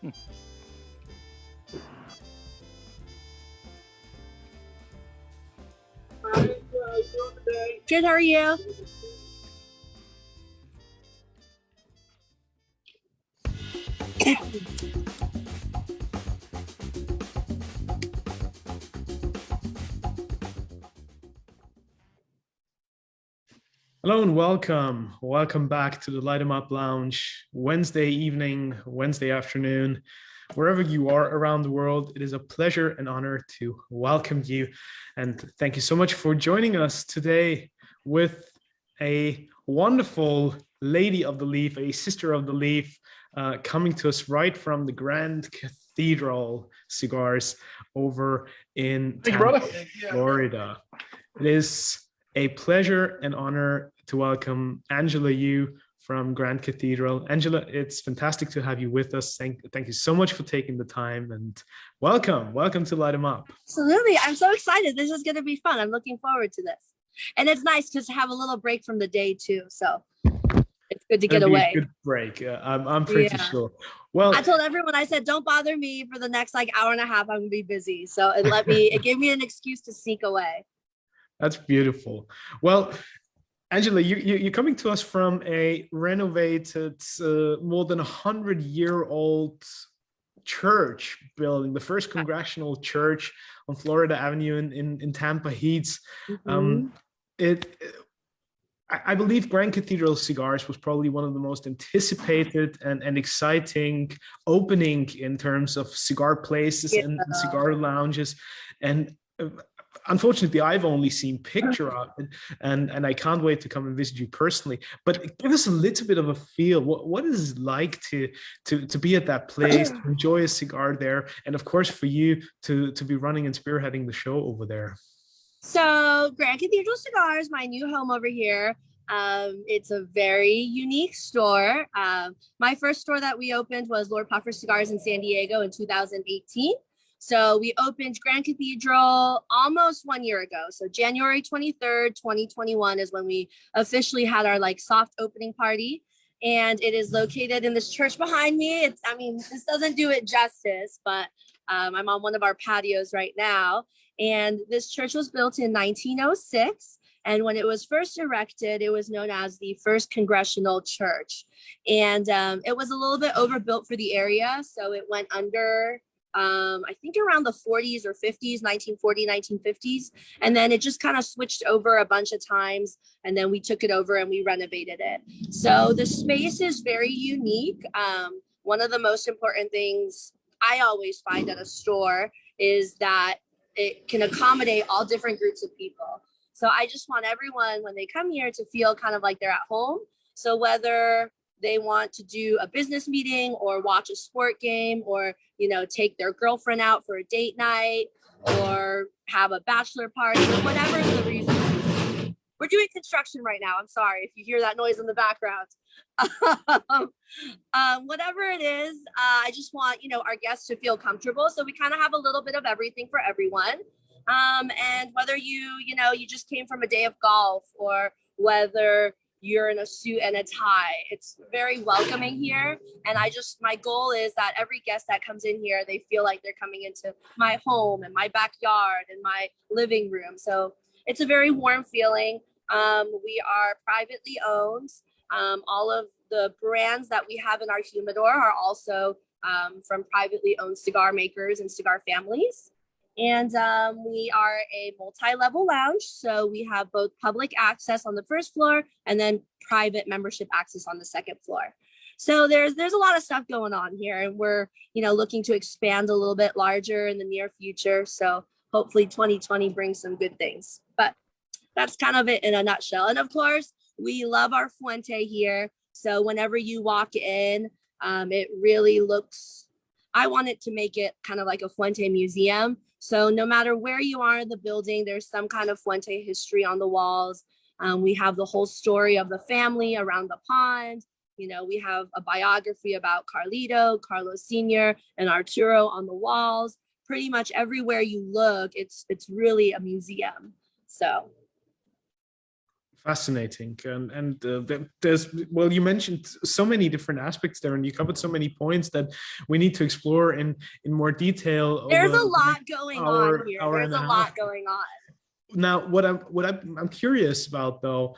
Good, how are you? Hello and welcome. Welcome back to the Light 'em Up Lounge, Wednesday evening, Wednesday afternoon. Wherever you are around the world, it is a pleasure and honor to welcome you. And thank you so much for joining us today with a wonderful lady of the leaf, a sister of the leaf, coming to us right from the Grand Cathedral Cigars over in Tampa, Florida. It is a pleasure and honor to welcome Angela Yue from Grand Cathedral. Angela, it's fantastic to have you with us. Thank you so much for taking the time, and welcome to Light 'em Up. Absolutely. I'm so excited. This is going to be fun. I'm looking forward to this. And it's nice to have a little break from the day too. So it's good to get away. A good break. I'm pretty sure. Well, I told everyone, I said, don't bother me for the next hour and a half. I'm going to be busy. So it gave me an excuse to sneak away. That's beautiful. Well, Angela, you're coming to us from a renovated, more than 100-year-old church building, the First Congregational Church on Florida Avenue in Tampa Heats. Mm-hmm. I believe Grand Cathedral Cigars was probably one of the most anticipated and exciting opening in terms of cigar places and cigar lounges. And unfortunately, I've only seen picture of it, and I can't wait to come and visit you personally. But give us a little bit of a feel. What is it like to be at that place, to enjoy a cigar there, and of course for you to be running and spearheading the show over there? So Grand Cathedral Cigars, my new home over here. It's a very unique store. My first store that we opened was Lord Puffer Cigars in San Diego in 2018. So we opened Grand Cathedral almost 1 year ago. So January 23rd, 2021 is when we officially had our soft opening party. And it is located in this church behind me. This doesn't do it justice, but I'm on one of our patios right now. And this church was built in 1906. And when it was first erected, it was known as the First Congregational Church. And it was a little bit overbuilt for the area. So it went under I think around the 40s or 50s, 1940, 1950s. And then it just kind of switched over a bunch of times. And then we took it over and we renovated it. So the space is very unique. One of the most important things I always find at a store is that it can accommodate all different groups of people. So I just want everyone, when they come here, to feel kind of like they're at home. So whether they want to do a business meeting or watch a sport game or, take their girlfriend out for a date night or have a bachelor party or whatever the reason. We're doing construction right now. I'm sorry if you hear that noise in the background. Whatever it is, I just want, our guests to feel comfortable. So we kind of have a little bit of everything for everyone. And whether you just came from a day of golf or whether you're in a suit and a tie, it's very welcoming here. And my goal is that every guest that comes in here, they feel like they're coming into my home and my backyard and my living room. So it's a very warm feeling. We are privately owned. All of the brands that we have in our humidor are also from privately owned cigar makers and cigar families. And we are a multi-level lounge. So we have both public access on the first floor and then private membership access on the second floor. So there's a lot of stuff going on here, and we're, looking to expand a little bit larger in the near future. So hopefully 2020 brings some good things, but that's kind of it in a nutshell. And of course, we love our Fuente here. So whenever you walk in, it really looks, I wanted to make it kind of like a Fuente museum. So no matter where you are in the building, there's some kind of Fuente history on the walls. We have the whole story of the family around the pond. We have a biography about Carlito, Carlos Sr., and Arturo on the walls. Pretty much everywhere you look, it's really a museum. So Fascinating. There's, well, you mentioned so many different aspects there, and you covered so many points that we need to explore in more detail. There's Over a lot going on here. hour There's and a a half. lot going on. Now, I'm curious about, though,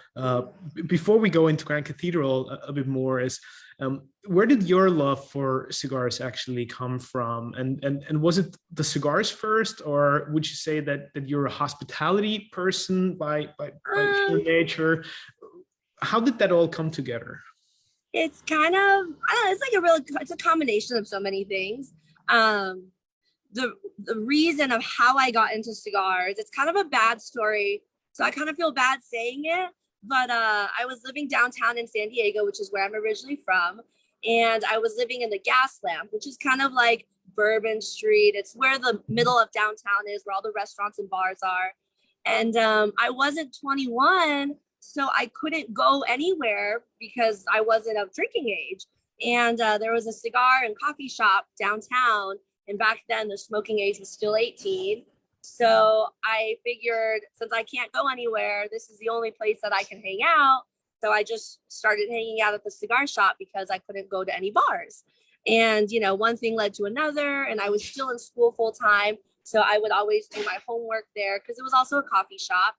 before we go into Grand Cathedral a bit more, is where did your love for cigars actually come from? And was it the cigars first, or would you say that you're a hospitality person by pure nature? How did that all come together? It's kind of, I don't know, it's like it's a combination of so many things. The reason of how I got into cigars, it's kind of a bad story, so I kind of feel bad saying it, but I was living downtown in San Diego, which is where I'm originally from, and I was living in the Gas Lamp, which is kind of like Bourbon Street. It's where the middle of downtown is, where all the restaurants and bars are. And I wasn't 21, so I couldn't go anywhere because I wasn't of drinking age. And there was a cigar and coffee shop downtown, and back then the smoking age was still 18. So I figured, since I can't go anywhere, this is the only place that I can hang out. So I just started hanging out at the cigar shop because I couldn't go to any bars. And, you know, one thing led to another, and I was still in school full time. So I would always do my homework there because it was also a coffee shop.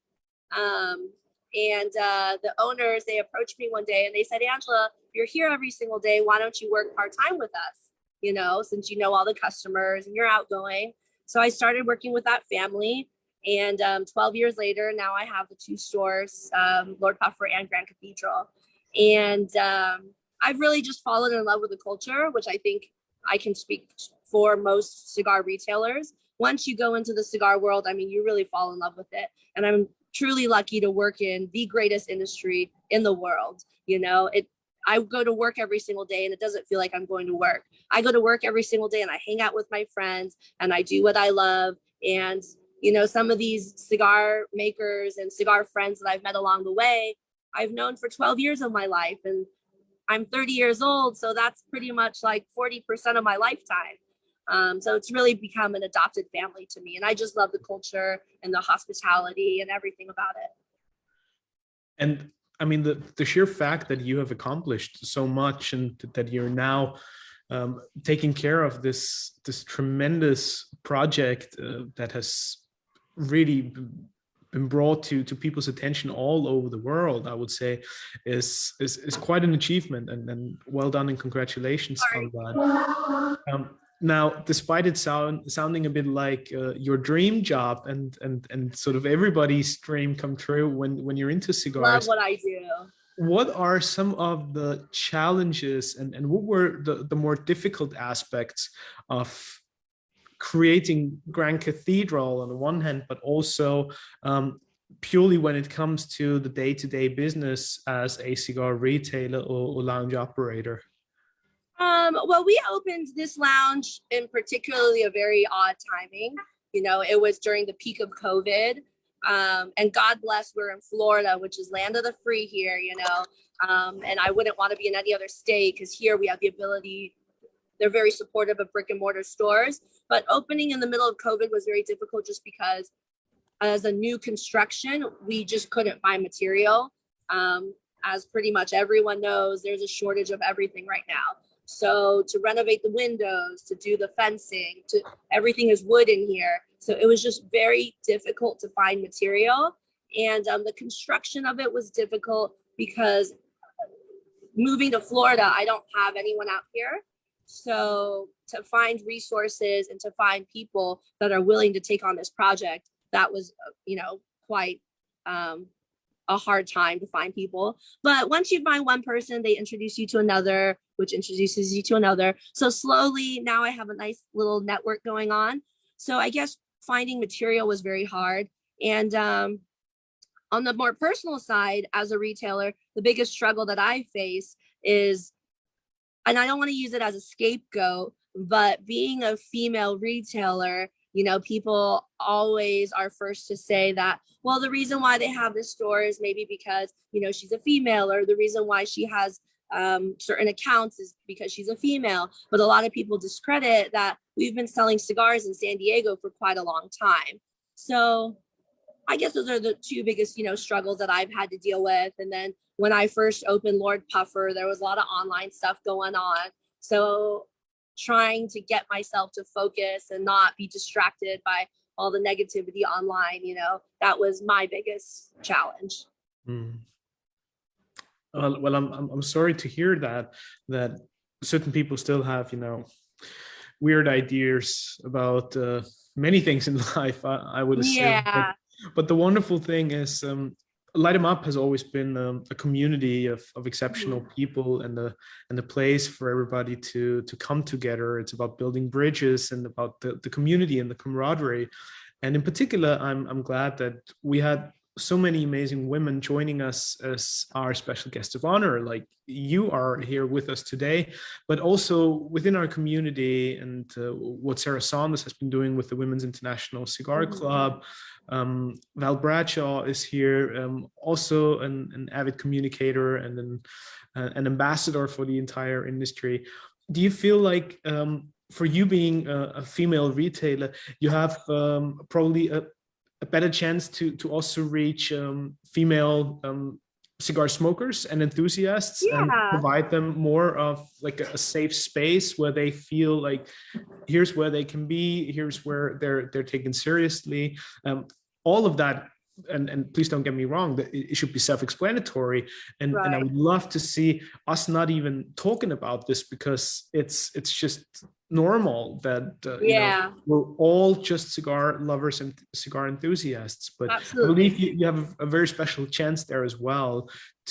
The owners, they approached me one day and they said, Angela, you're here every single day. Why don't you work part-time with us? You know, since you know all the customers and you're outgoing. So I started working with that family. And 12 years later, now I have the two stores, Lord Puffer and Grand Cathedral. And I've really just fallen in love with the culture, which I think I can speak for most cigar retailers. Once you go into the cigar world, I mean, you really fall in love with it. And I'm truly lucky to work in the greatest industry in the world. You know, I go to work every single day and it doesn't feel like I'm going to work. I go to work every single day and I hang out with my friends and I do what I love. And, you know, some of these cigar makers and cigar friends that I've met along the way, I've known for 12 years of my life, and I'm 30 years old. So that's pretty much like 40% of my lifetime. So it's really become an adopted family to me. And I just love the culture and the hospitality and everything about it. And I mean, the sheer fact that you have accomplished so much and that you're now taking care of this tremendous project that has really been brought to people's attention all over the world, I would say, is quite an achievement, and well done, and congratulations on that. Now, despite it sounding a bit like your dream job and sort of everybody's dream come true when you're into cigars, love what I do. What are some of the challenges and what were the more difficult aspects of creating Grand Cathedral on the one hand, but also purely when it comes to the day-to-day business as a cigar retailer or lounge operator? Well, we opened this lounge in particularly a very odd timing. You know, it was during the peak of COVID. And God bless, we're in Florida, which is land of the free here, you know. And I wouldn't want to be in any other state because here we have the ability, they're very supportive of brick and mortar stores. But opening in the middle of COVID was very difficult just because as a new construction, we just couldn't find material. As pretty much everyone knows, there's a shortage of everything right now. So to renovate the windows, to do the fencing, everything is wood in here. So it was just very difficult to find material. And the construction of it was difficult because moving to Florida, I don't have anyone out here. So to find resources and to find people that are willing to take on this project, that was, you know, quite a hard time to find people. But once you find one person, they introduce you to another, which introduces you to another. So slowly now I have a nice little network going on. So I guess finding material was very hard. And on the more personal side, as a retailer, the biggest struggle that I face is, and I don't want to use it as a scapegoat, but being a female retailer, you know, people always are first to say that, well, the reason why they have this store is maybe because, you know, she's a female, or the reason why she has certain accounts is because she's a female. But a lot of people discredit that we've been selling cigars in San Diego for quite a long time. So I guess those are the two biggest, struggles that I've had to deal with. And then when I first opened Lord Puffer, there was a lot of online stuff going on. So trying to get myself to focus and not be distracted by all the negativity online, that was my biggest challenge. Mm. Well, I'm sorry to hear that certain people still have, weird ideas about many things in life, I would assume. Yeah. But the wonderful thing is, Light 'em Up has always been a community of exceptional people, and a place for everybody to come together. It's about building bridges and about the community and the camaraderie. And in particular, I'm glad that we had so many amazing women joining us as our special guest of honor, like you are here with us today, but also within our community, and what Sarah Saunders has been doing with the Women's International Cigar Club. Val Bradshaw is here, also an avid communicator and an ambassador for the entire industry. Do you feel like, for you being a female retailer, you have probably a better chance to also reach female cigar smokers and enthusiasts, and provide them more of like a safe space where they feel like here's where they can be, here's where they're taken seriously, all of that. And please don't get me wrong, that it should be self-explanatory, and I would love to see us not even talking about this, because it's just normal that we're all just cigar lovers and cigar enthusiasts. But absolutely. I believe you have a very special chance there as well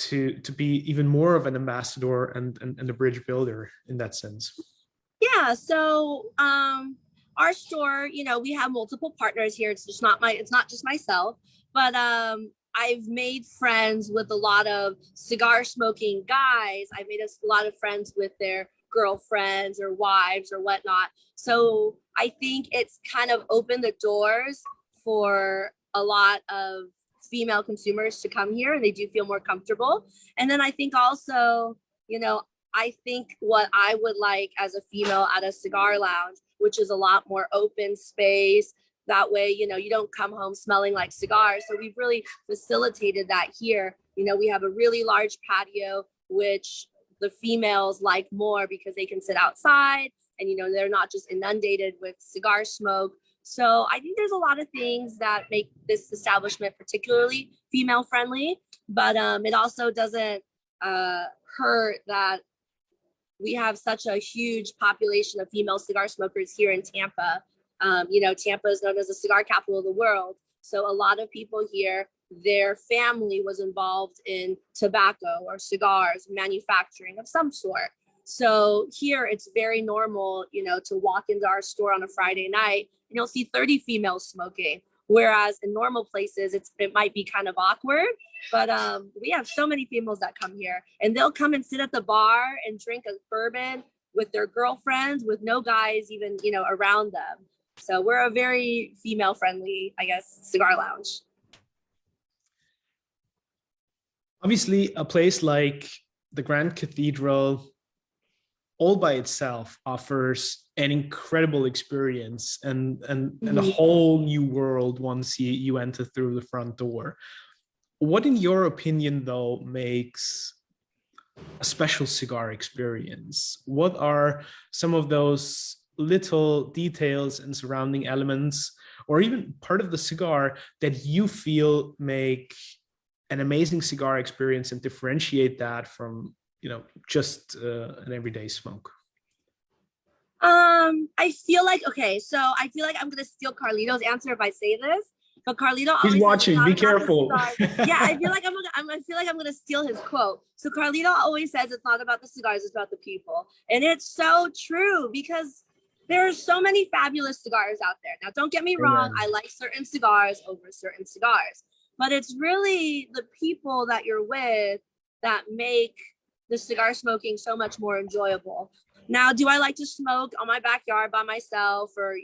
to be even more of an ambassador and a bridge builder in that sense. Yeah. So our store, we have multiple partners here. It's not just myself, but I've made friends with a lot of cigar smoking guys. I've made a lot of friends with their girlfriends or wives or whatnot. So I think it's kind of opened the doors for a lot of female consumers to come here, and they do feel more comfortable. And then I think also, I think what I would like as a female at a cigar lounge, which is a lot more open space. That way, you don't come home smelling like cigars. So we've really facilitated that here. We have a really large patio, which the females like more because they can sit outside and, they're not just inundated with cigar smoke. So I think there's a lot of things that make this establishment particularly female friendly, but it also doesn't hurt that we have such a huge population of female cigar smokers here in Tampa. Tampa is known as the cigar capital of the world. So a lot of people here, their family was involved in tobacco or cigars, manufacturing of some sort. So here it's very normal, to walk into our store on a Friday night and you'll see 30 females smoking. Whereas in normal places, it might be kind of awkward, but we have so many females that come here, and they'll come and sit at the bar and drink a bourbon with their girlfriends, with no guys even, around them. So we're a very female friendly, I guess, cigar lounge. Obviously, a place like the Grand Cathedral all by itself offers an incredible experience and a whole new world once you enter through the front door. What, in your opinion, though, makes a special cigar experience? What are some of those little details and surrounding elements, or even part of the cigar, that you feel make an amazing cigar experience and differentiate that from just an everyday smoke? I feel like I'm gonna steal Carlito's answer if I say this, but Carlito always he's watching. Be careful. Yeah, I feel like I'm gonna steal his quote. So Carlito always says it's not about the cigars, it's about the people, and it's so true, because there are so many fabulous cigars out there. Now, don't get me wrong, I like certain cigars over certain cigars, but it's really the people that you're with that make the cigar smoking so much more enjoyable. Now, do I like to smoke on my backyard by myself or,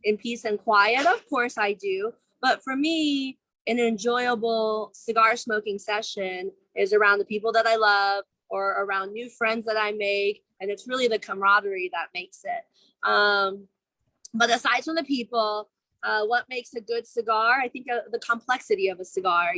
in peace and quiet? Of course I do. But for me, an enjoyable cigar smoking session is around the people that I love or around new friends that I make. And it's really the camaraderie that makes it. But aside from the people, what makes a good cigar? I think the complexity of a cigar,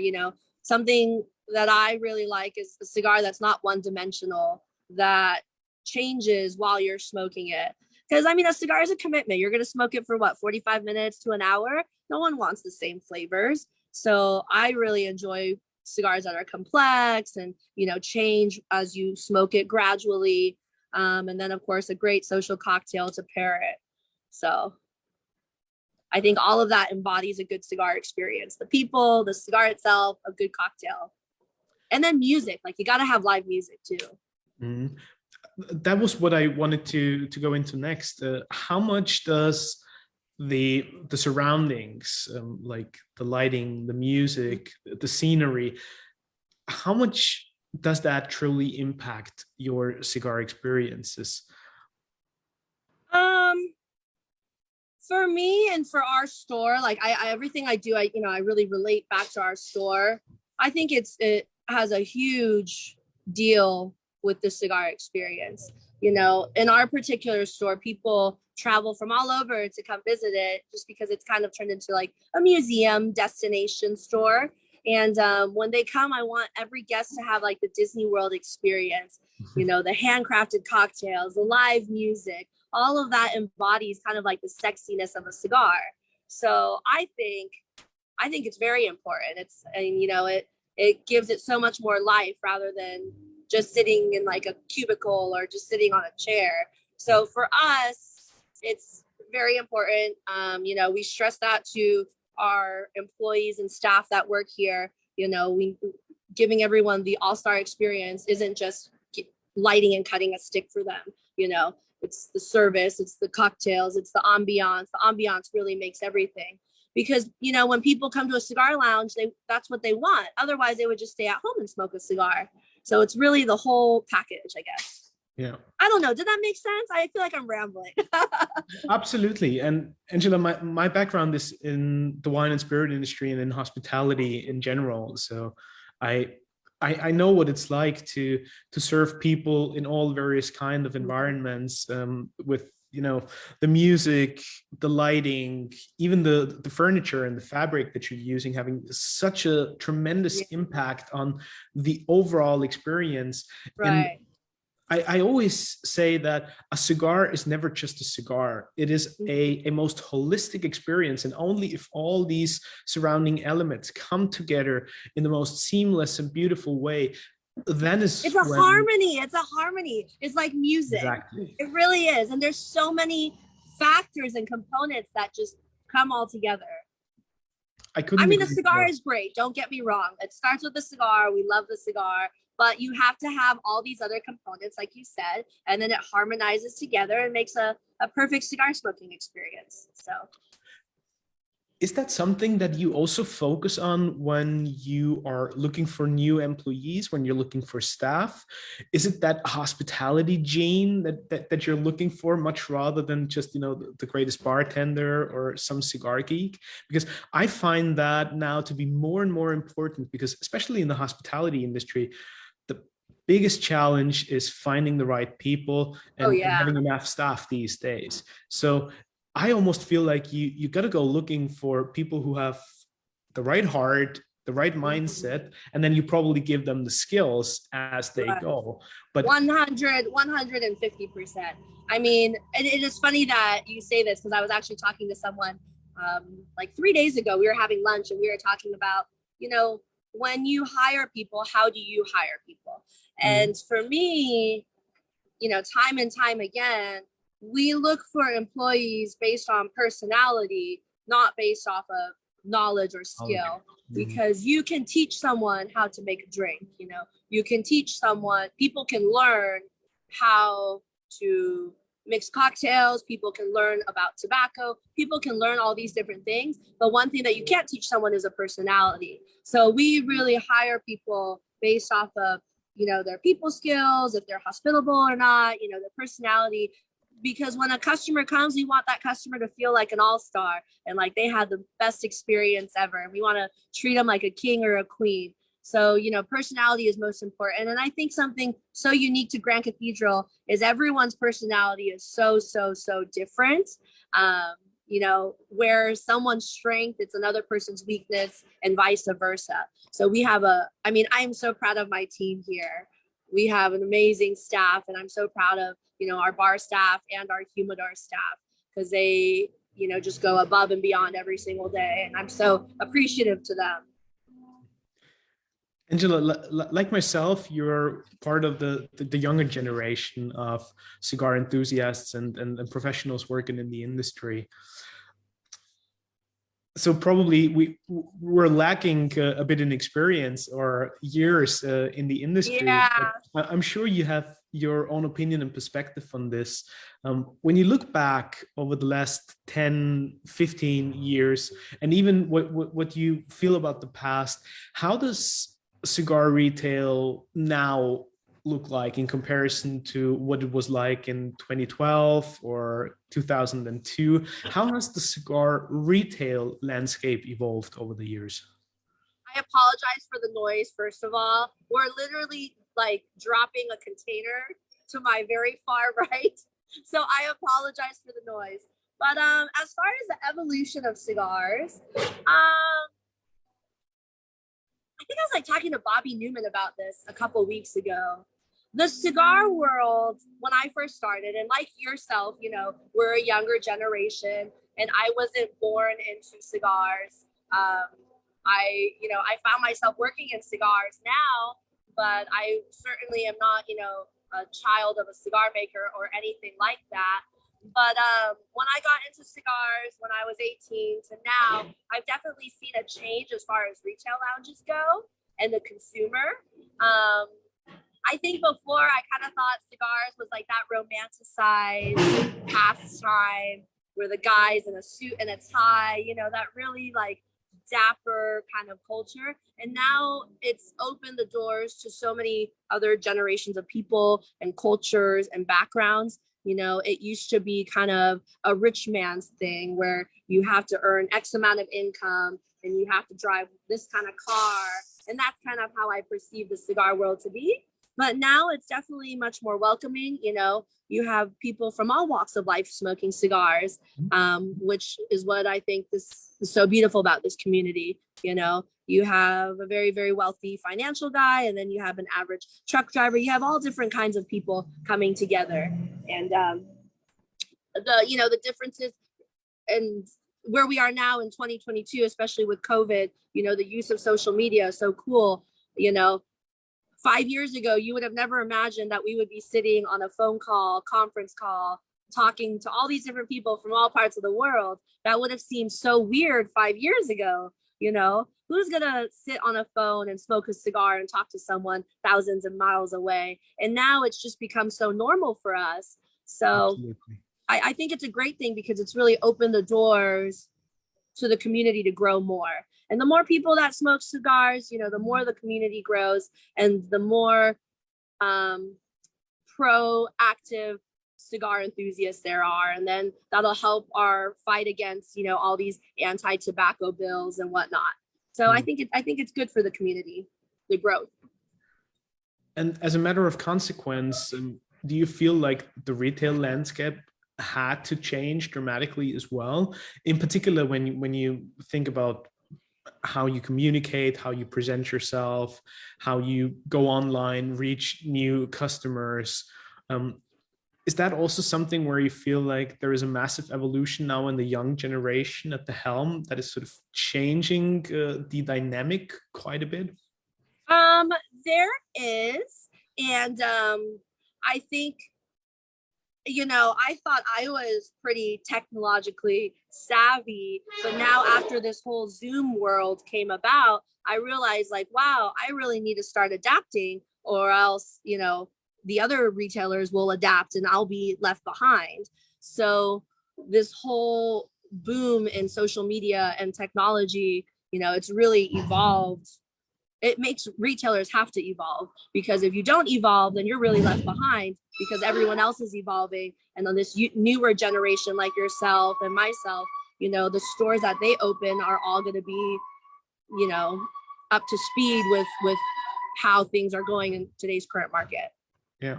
something that I really like is a cigar that's not one dimensional, that changes while you're smoking it. Because I mean, a cigar is a commitment. You're going to smoke it for what, 45 minutes to an hour? No one wants the same flavors. So I really enjoy cigars that are complex and, change as you smoke it gradually. And then, of course, a great social cocktail to pair it. So I think all of that embodies a good cigar experience. The people, the cigar itself, a good cocktail. And then music, like you got to have live music too. Mm. That was what I wanted to go into next. How much does the surroundings, like the lighting, the music, the scenery, how much does that truly impact your cigar experiences? For me and for our store, like I everything I do, I really relate back to our store. I think it has a huge deal with the cigar experience. In our particular store, people travel from all over to come visit it just because it's kind of turned into like a museum destination store. And when they come, I want every guest to have like the Disney World experience, the handcrafted cocktails, the live music, all of that embodies kind of like the sexiness of a cigar. So I think it's very important. It gives it so much more life rather than just sitting in like a cubicle or just sitting on a chair. So for us, it's very important. We stress that to our employees and staff that work here. We giving everyone the all-star experience isn't just lighting and cutting a stick for them. It's the service, it's the cocktails, it's the ambiance. The ambiance really makes everything. Because, when people come to a cigar lounge, that's what they want. Otherwise, they would just stay at home and smoke a cigar. So it's really the whole package, I guess. Yeah. I don't know. Did that make sense? I feel like I'm rambling. Absolutely. And Angela, my background is in the wine and spirit industry and in hospitality in general. So I know what it's like to serve people in all various kind of environments, with the music, the lighting, even the furniture and the fabric that you're using having such a tremendous impact on the overall experience. Right. And I always say that a cigar is never just a cigar. It is a most holistic experience. And only if all these surrounding elements come together in the most seamless and beautiful way, then it's a harmony. It's a harmony. It's like music. Exactly. It really is. And there's so many factors and components that just come all together. The cigar is great. Don't get me wrong. It starts with the cigar. We love the cigar. But you have to have all these other components, like you said, and then it harmonizes together and makes a perfect cigar smoking experience. So, is that something that you also focus on when you are looking for new employees, when you're looking for staff? Is it that hospitality gene that you're looking for, much rather than just, the greatest bartender or some cigar geek? Because I find that now to be more and more important, because especially in the hospitality industry, the biggest challenge is finding the right people and having enough staff these days. So I almost feel like you got to go looking for people who have the right heart, the right mindset, and then you probably give them the skills as they go. But 150%. I mean, it is funny that you say this, because I was actually talking to someone like 3 days ago. We were having lunch and we were talking about, when you hire people, how do you hire people? And for me, time and time again, we look for employees based on personality, not based off of knowledge or skill. Because you can teach someone how to make a drink. You can teach someone, people can learn how to mix cocktails, people can learn about tobacco, people can learn all these different things. But one thing that you can't teach someone is a personality. So we really hire people based off of, their people skills, if they're hospitable or not, their personality. Because when a customer comes, we want that customer to feel like an all-star and like they had the best experience ever. And we want to treat them like a king or a queen. So, personality is most important. And I think something so unique to Grand Cathedral is everyone's personality is so, so, so different. where someone's strength, it's another person's weakness, and vice versa. So I'm so proud of my team here. We have an amazing staff, and I'm so proud of, our bar staff and our humidor staff, because they, just go above and beyond every single day. And I'm so appreciative to them. Angela, like myself, you're part of the younger generation of cigar enthusiasts and professionals working in the industry. So probably we're lacking a bit in experience or years in the industry. Yeah. But I'm sure you have your own opinion and perspective on this. When you look back over the last 10, 15 years, and even what you feel about the past, how does cigar retail now look like in comparison to what it was like in 2012 or 2002? How has the cigar retail landscape evolved over the years? I apologize for the noise, first of all. We're literally like dropping a container to my very far right. So I apologize for the noise. But as far as the evolution of cigars, I think I was like talking to Bobby Newman about this a couple weeks ago. The cigar world, when I first started, and like yourself, we're a younger generation, and I wasn't born into cigars. I found myself working in cigars now, but I certainly am not, a child of a cigar maker or anything like that. But when I got into cigars when I was 18 to now, I've definitely seen a change as far as retail lounges go and the consumer. I think before I kind of thought cigars was like that romanticized pastime where the guy's in a suit and a tie, that really like dapper kind of culture. And now it's opened the doors to so many other generations of people and cultures and backgrounds. It used to be kind of a rich man's thing where you have to earn X amount of income and you have to drive this kind of car. And that's kind of how I perceive the cigar world to be. But now it's definitely much more welcoming. You have people from all walks of life smoking cigars, which is what I think is so beautiful about this community. You have a very, very wealthy financial guy, and then you have an average truck driver. You have all different kinds of people coming together. And the differences and where we are now in 2022, especially with COVID, the use of social media is so cool. 5 years ago, you would have never imagined that we would be sitting on a phone call, conference call, talking to all these different people from all parts of the world. That would have seemed so weird 5 years ago. Who's going to sit on a phone and smoke a cigar and talk to someone thousands of miles away? And now it's just become so normal for us. So I think it's a great thing because it's really opened the doors to the community to grow more. And the more people that smoke cigars, the more the community grows and the more proactive cigar enthusiasts there are. And then that'll help our fight against, all these anti-tobacco bills and whatnot. So I think it's good for the community, the growth. And as a matter of consequence, do you feel like the retail landscape had to change dramatically as well? In particular, when you think about how you communicate, how you present yourself, how you go online, reach new customers. Is that also something where you feel like there is a massive evolution now in the young generation at the helm that is sort of changing the dynamic quite a bit? There is. And I think, I thought I was pretty technologically savvy, but now after this whole Zoom world came about, I realized like, wow, I really need to start adapting or else, the other retailers will adapt and I'll be left behind. So this whole boom in social media and technology, it's really evolved. It makes retailers have to evolve, because if you don't evolve, then you're really left behind because everyone else is evolving. And then this newer generation like yourself and myself, the stores that they open are all going to be, up to speed with how things are going in today's current market. Yeah.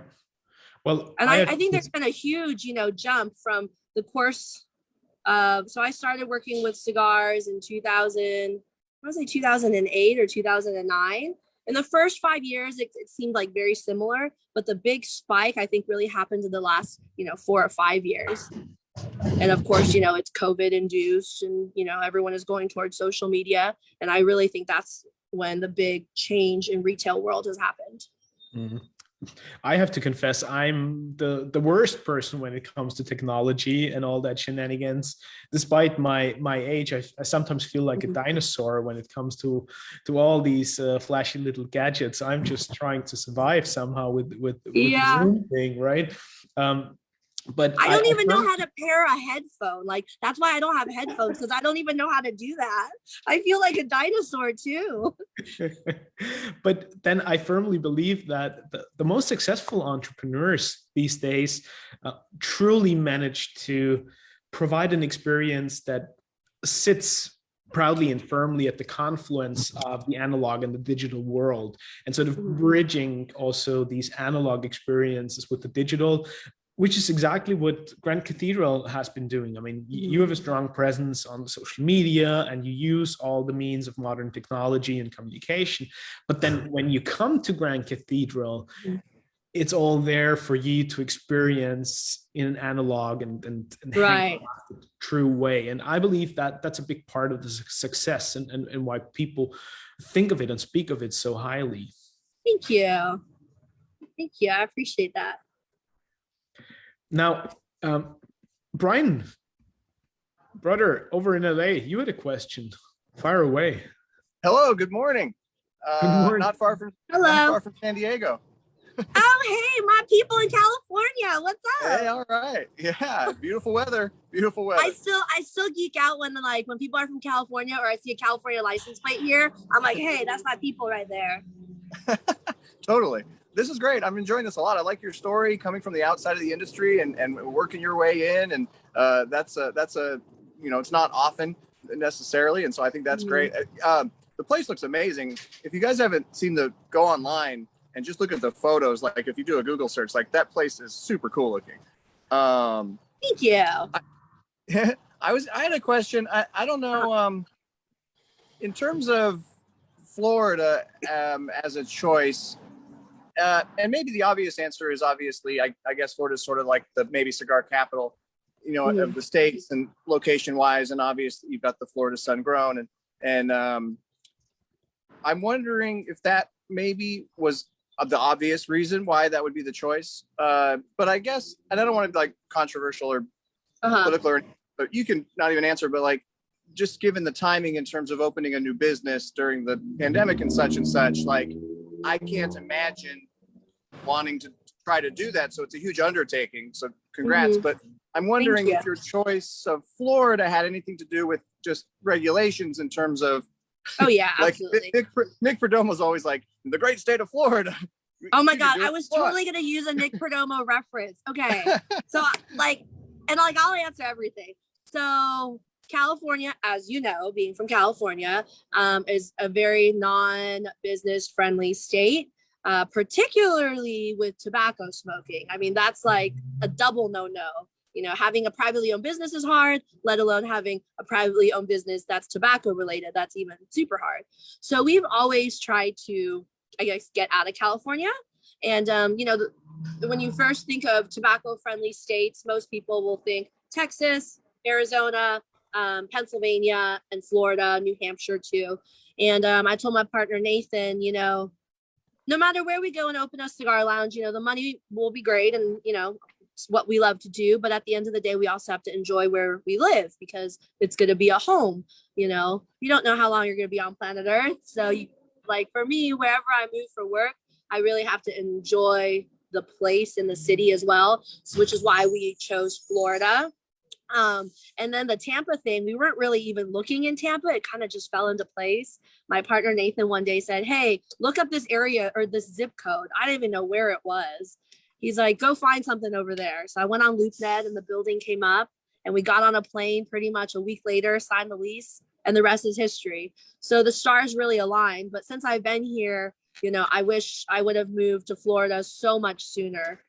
Well, and I think there's been a huge, jump from the course So I started working with cigars in 2008 or 2009. In the first 5 years, it seemed like very similar, but the big spike I think really happened in the last 4 or 5 years. And of course, it's COVID induced, and everyone is going towards social media, and I really think that's when the big change in retail world has happened. Mm-hmm. I have to confess, I'm the worst person when it comes to technology and all that shenanigans. Despite my age, I sometimes feel like a dinosaur when it comes to all these flashy little gadgets. I'm just trying to survive somehow with the Zoom thing, right? But I don't even know how to pair a headphone. Like, that's why I don't have headphones, because I don't even know how to do that. I feel like a dinosaur too. But then I firmly believe that the most successful entrepreneurs these days truly manage to provide an experience that sits proudly and firmly at the confluence of the analog and the digital world, and sort of bridging also these analog experiences with the digital, which is exactly what Grand Cathedral has been doing. I mean, you have a strong presence on social media and you use all the means of modern technology and communication. But then when you come to Grand Cathedral, it's all there for you to experience in an analog and right. true way. And I believe that that's a big part of the success and why people think of it and speak of it so highly. Thank you. Thank you. I appreciate that. Now, Brian, brother, over in LA, you had a question. Fire away. Hello, good morning. Good morning. Not far from San Diego. Oh, hey, my people in California. What's up? Hey, all right. Yeah, beautiful weather. Beautiful weather. I still geek out when people are from California, or I see a California license plate here. I'm like, hey, that's my people right there. Totally. This is great. I'm enjoying this a lot. I like your story coming from the outside of the industry and working your way in. And that's it's not often necessarily. And so I think that's great. The place looks amazing. If you guys haven't seen go online and just look at the photos, like if you do a Google search, like that place is super cool looking. Thank you. I had a question. I don't know, in terms of Florida as a choice, and maybe the obvious answer is obviously, I guess Florida is sort of like the maybe cigar capital, of the states and location wise. And obviously you've got the Florida sun grown. And I'm wondering if that maybe was the obvious reason why that would be the choice. But I guess, and I don't want to be like controversial or political, but you can not even answer, but like, just given the timing in terms of opening a new business during the pandemic and such, like, I can't imagine wanting to try to do that. So it's a huge undertaking. So congrats. But I'm wondering if your choice of Florida had anything to do with just regulations in terms of, oh yeah, like absolutely. Nick Perdomo's always like, the great state of Florida. Oh my God, I was totally going to use a Nick Perdomo reference. Okay. So I'll answer everything. So California, as you know, being from California, is a very non-business friendly state, particularly with tobacco smoking. I mean, that's like a double no-no. Having a privately owned business is hard, let alone having a privately owned business that's tobacco related. That's even super hard. So we've always tried to, I guess, get out of California. And, when you first think of tobacco friendly states, most people will think Texas, Arizona, Pennsylvania, and Florida, New Hampshire too. And I told my partner Nathan, no matter where we go and open a cigar lounge, the money will be great, and it's what we love to do. But at the end of the day, we also have to enjoy where we live, because it's going to be a home. You don't know how long you're going to be on planet Earth. So for me, wherever I move for work, I really have to enjoy the place and the city as well, which is why we chose Florida. And then the Tampa thing, we weren't really even looking in Tampa. It kind of just fell into place. My partner Nathan one day said, hey, look up this area or this zip code. I didn't even know where it was. He's like, go find something over there. So I went on LoopNet and the building came up, and we got on a plane pretty much a week later, signed the lease, and the rest is history. So the stars really aligned. But since I've been here, I wish I would have moved to Florida so much sooner.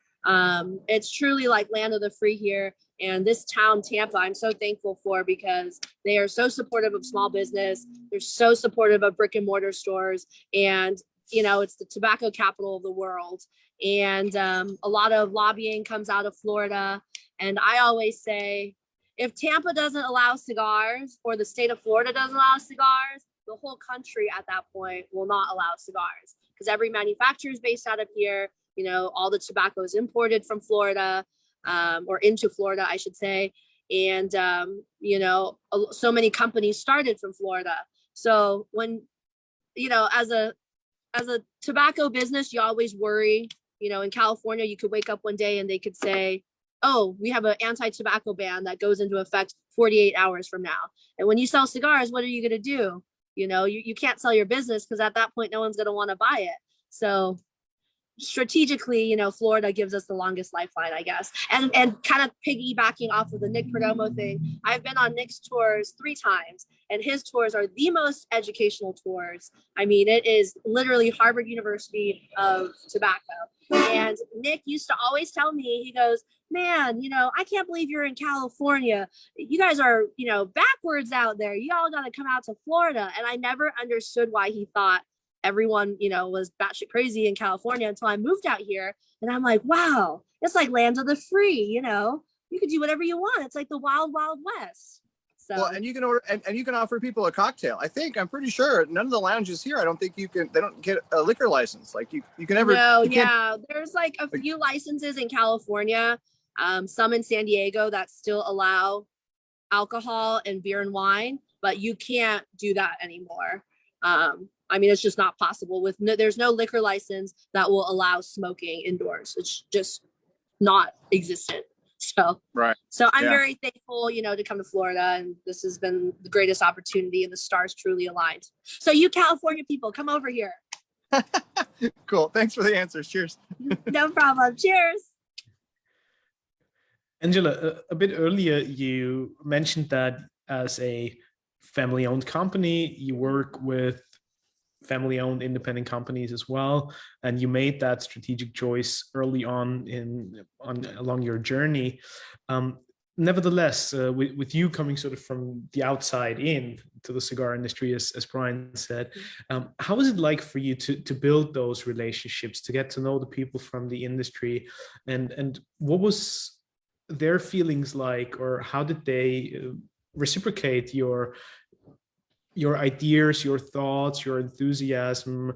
It's truly like land of the free here. And this town, Tampa, I'm so thankful for, because they are so supportive of small business. They're so supportive of brick and mortar stores. And, it's the tobacco capital of the world. And a lot of lobbying comes out of Florida. And I always say, if Tampa doesn't allow cigars, or the state of Florida doesn't allow cigars, the whole country at that point will not allow cigars, because every manufacturer is based out of here. All the tobacco is imported from Florida, or into Florida, I should say. And, so many companies started from Florida. So when, as a tobacco business, you always worry. In California, you could wake up one day and they could say, oh, we have an anti-tobacco ban that goes into effect 48 hours from now. And when you sell cigars, what are you going to do? You can't sell your business, because at that point, no one's going to want to buy it. So strategically, Florida gives us the longest lifeline, I guess. And kind of piggybacking off of the Nick Perdomo thing, I've been on Nick's tours 3 times, and his tours are the most educational tours. I mean, it is literally Harvard University of tobacco. And Nick used to always tell me, he goes, man, I can't believe you're in California. You guys are, backwards out there. You all got to come out to Florida. And I never understood why he thought everyone, was batshit crazy in California, until I moved out here. And I'm like, wow, it's like land of the free. You could do whatever you want. It's like the wild, wild west. So, well, and you can order, and you can offer people a cocktail. I'm pretty sure none of the lounges here, I don't think they don't get a liquor license. Like you can never. No, yeah. There's like a few licenses in California, some in San Diego that still allow alcohol and beer and wine, but you can't do that anymore. It's just not possible. There's no liquor license that will allow smoking indoors. It's just not existent. So, right. So I'm very thankful, to come to Florida, and this has been the greatest opportunity, and the stars truly aligned. So you California people, come over here. Cool. Thanks for the answers. Cheers. No problem. Cheers. Angela, a bit earlier, you mentioned that as a family-owned company, you work with family-owned independent companies as well, and you made that strategic choice early on along your journey. Nevertheless, with you coming sort of from the outside in to the cigar industry, as Brian said, how was it like for you to build those relationships, to get to know the people from the industry, and what was their feelings like, or how did they reciprocate your ideas, your thoughts, your enthusiasm?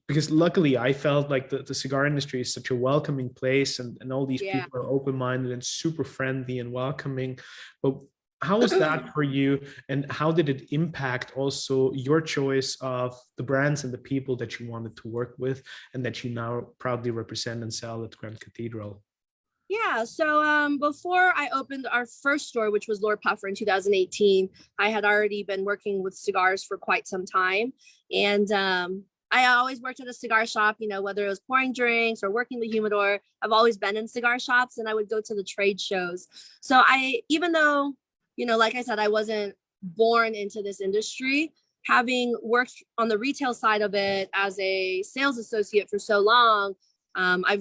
Because luckily I felt like the cigar industry is such a welcoming place, and all these people are open-minded and super friendly and welcoming. But how was that for you, and how did it impact also your choice of the brands and the people that you wanted to work with, and that you now proudly represent and sell at Grand Cathedral? Yeah, so before I opened our first store, which was Lord Puffer in 2018, I had already been working with cigars for quite some time. And I always worked at a cigar shop, whether it was pouring drinks or working the humidor. I've always been in cigar shops, and I would go to the trade shows. So even though, like I said, I wasn't born into this industry, having worked on the retail side of it as a sales associate for so long, I